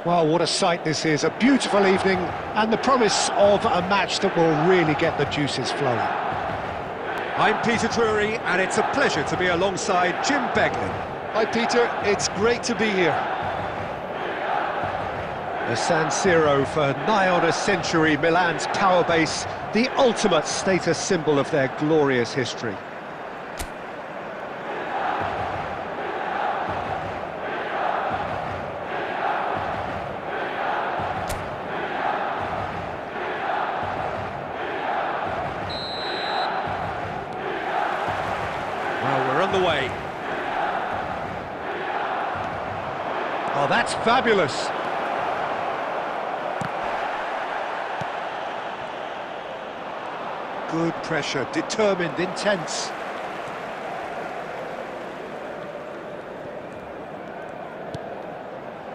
Well, what a sight this is, a beautiful evening and the promise of a match that will really get the juices flowing. I'm Peter Drury and it's a pleasure to be alongside Jim Beglin. Hi Peter, it's great to be here. The San Siro for nigh on a century, Milan's power base, the ultimate status symbol of their glorious history. Well, we're on the way. Oh, that's fabulous. Good pressure, determined, intense.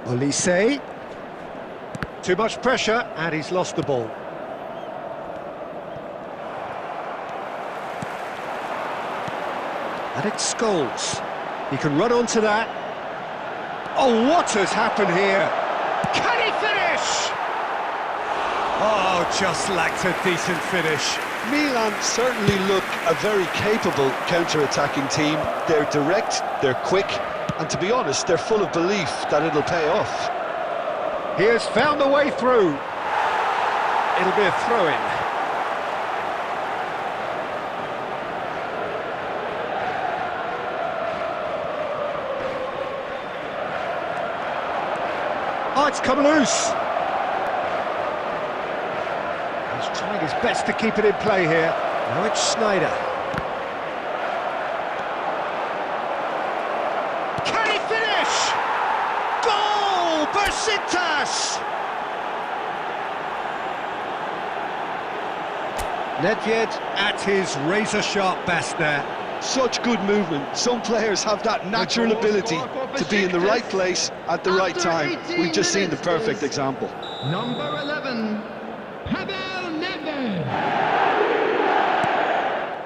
Olise. Too much pressure, and he's lost the ball. And it's Scholes. He can run onto that. Oh, what has happened here? Can he finish? Oh, just lacked a decent finish. Milan certainly look a very capable counter-attacking team. They're direct, they're quick, and to be honest, they're full of belief that it'll pay off. He has found the way through. It'll be a throw-in. Oh, it's come loose. He's trying his best to keep it in play here. Now it's Schneider. Can he finish? Goal! Besiktas! Nedved at his razor-sharp best there. Such good movement. Some players have that natural ability to be in the right place at the right time. We've just seen the perfect example. Number 11, Pavel Nedved.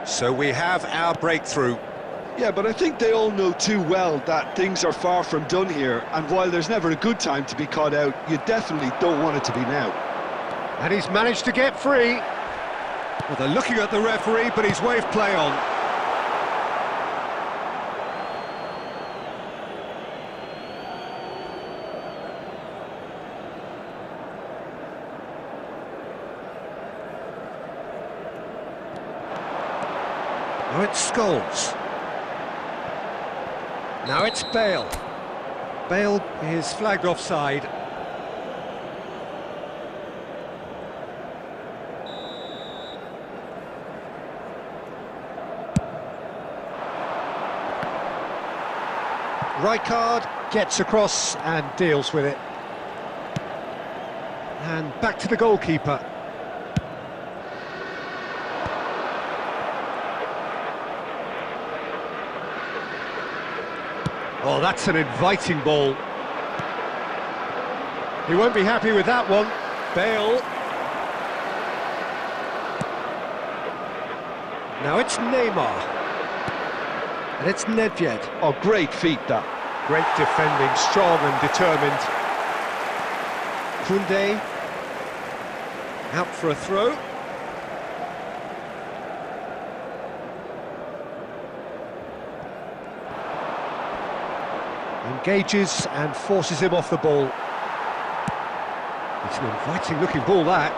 So we have our breakthrough. Yeah, but I think they all know too well that things are far from done here, and while there's never a good time to be caught out, you definitely don't want it to be now. And he's managed to get free. Well, they're looking at the referee, but he's waved play on. Now it's Scholes. Now it's Bale. Bale is flagged offside. Rijkaard gets across and deals with it. And back to the goalkeeper. Oh, that's an inviting ball. He won't be happy with that one. Bale. Now it's Neymar. And it's Nedved. Oh, great feat, that. Great defending, strong and determined. Koundé. Out for a throw. Engages and forces him off the ball. It's an inviting looking ball, that.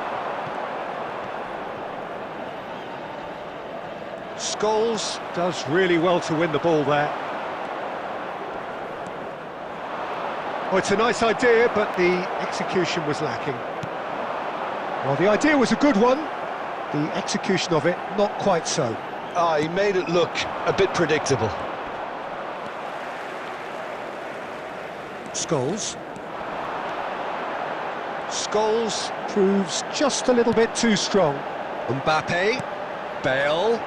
Scholes does really well to win the ball there. Well, it's a nice idea, but the execution was lacking. Well, the idea was a good one. The execution of it, not quite so. Ah, he made it look a bit predictable. Scholes. Scholes proves just a little bit too strong. Mbappe. Bale.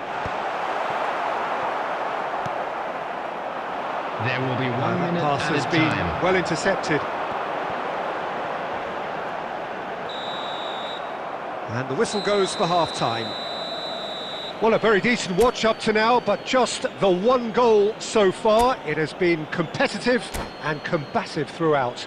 There will be 1 That minute pass has added been time. well intercepted. And the whistle goes for half-time. Well, a very decent watch up to now, but just the one goal so far. It has been competitive and combative throughout.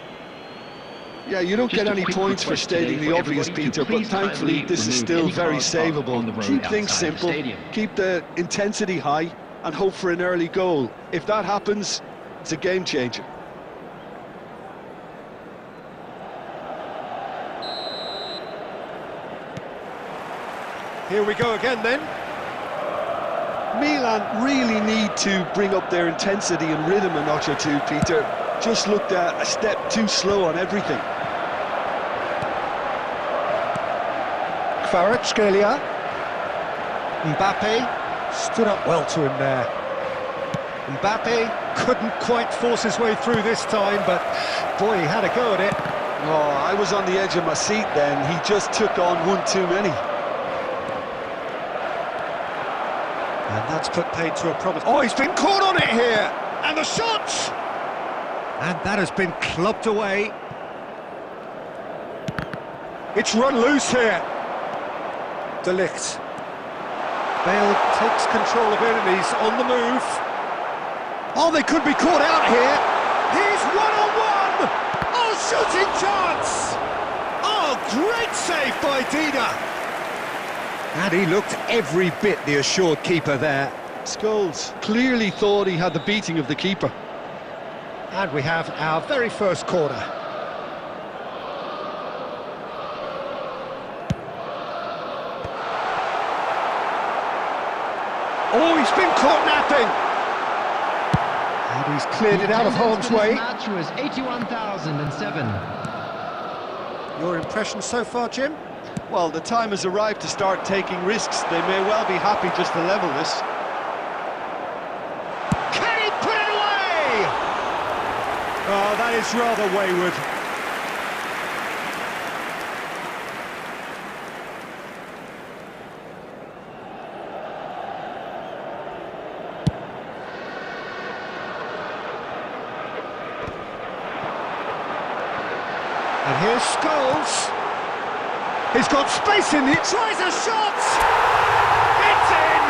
Yeah, you don't Just get a any quick points for request today stating for the obvious, everybody to Peter, but please thankfully kindly this is remove still any very cars parked on savable. the road Keep things outside the simple, stadium. keep the intensity high, and hope for an early goal. If that happens, it's a game changer. Here we go again then. Milan really need to bring up their intensity and rhythm a notch or two, Peter. Just looked a step too slow on everything. Kvaratskhelia. Mbappe stood up well to him there. Mbappe couldn't quite force his way through this time, but boy, he had a go at it. Oh, I was on the edge of my seat then. He just took on one too many. And that's put paid to a promise. Oh, he's been caught on it here! And the shot! And that has been clubbed away. It's run loose here. De Ligt. Bale takes control of it and he's on the move. Oh, they could be caught out here. He's one-on-one! Oh, shooting chance! Oh, great save by Dida. And he looked every bit the assured keeper there. Scholes clearly thought he had the beating of the keeper. And we have our very first corner. Oh, he's been caught napping. And he's cleared it out of harm's way. This match was 81,007. Your impression so far, Jim? Well, the time has arrived to start taking risks. They may well be happy just to level this. Can he put it away? Oh, that is rather wayward. And here's Scholes. He's got space in, he tries a shot! It's in!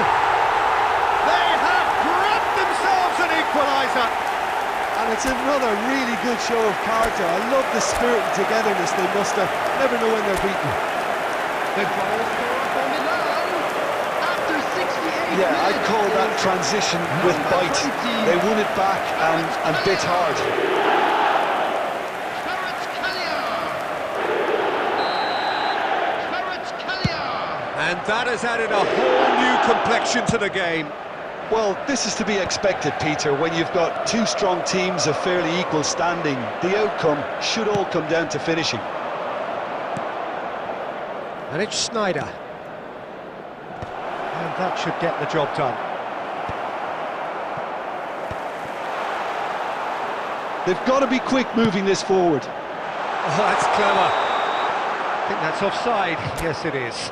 They have grabbed themselves an equaliser! And it's another really good show of character. I love the spirit and togetherness they muster. Never know when they're beaten. The goal scorer for Milan after 68 Yeah, I'd minutes. call that transition with bite. They won it back and bit hard. And that has added a whole new complexion to the game. Well, this is to be expected, Peter, when you've got two strong teams of fairly equal standing. The outcome should all come down to finishing. And it's Snyder. And that should get the job done. They've got to be quick moving this forward. Oh, that's clever. I think that's offside. Yes, it is.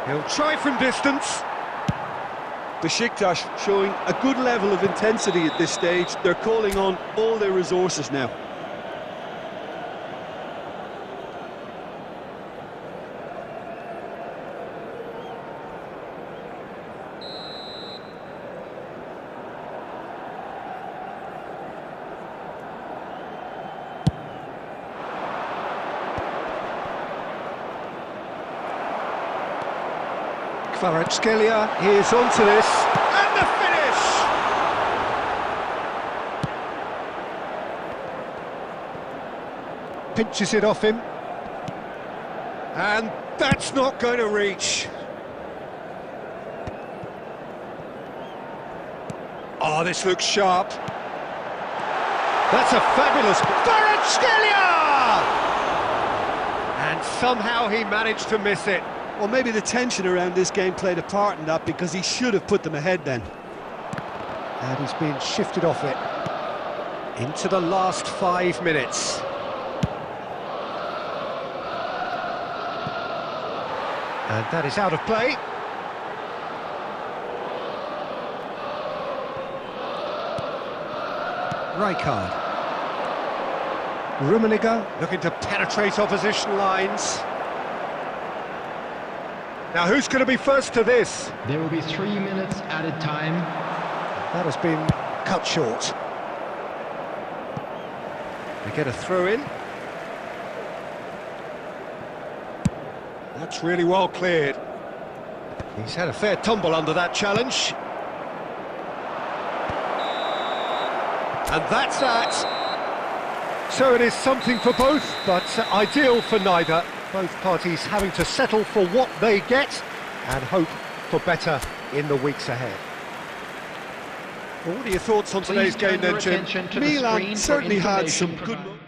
He'll try from distance. Besiktas showing a good level of intensity at this stage. They're calling on all their resources now. Kvaratskhelia is onto this, and the finish! Pinches it off him. And that's not going to reach. Oh, this looks sharp. That's a fabulous... Kvaratskhelia! And somehow he managed to miss it. Well, maybe the tension around this game played a part in that, because he should have put them ahead then. And he's been shifted off it. Into the last 5 minutes. And that is out of play. Rijkaard. Rummenigge looking to penetrate opposition lines. Now, who's going to be first to this? There will be 3 minutes added time. That has been cut short. They get a throw in. That's really well cleared. He's had a fair tumble under that challenge. And that's that. So it is something for both, but ideal for neither. Both parties having to settle for what they get and hope for better in the weeks ahead. Well, what are your thoughts on today's Please turn game then, your Jim? attention to the screen Milan for certainly had some information good... provided.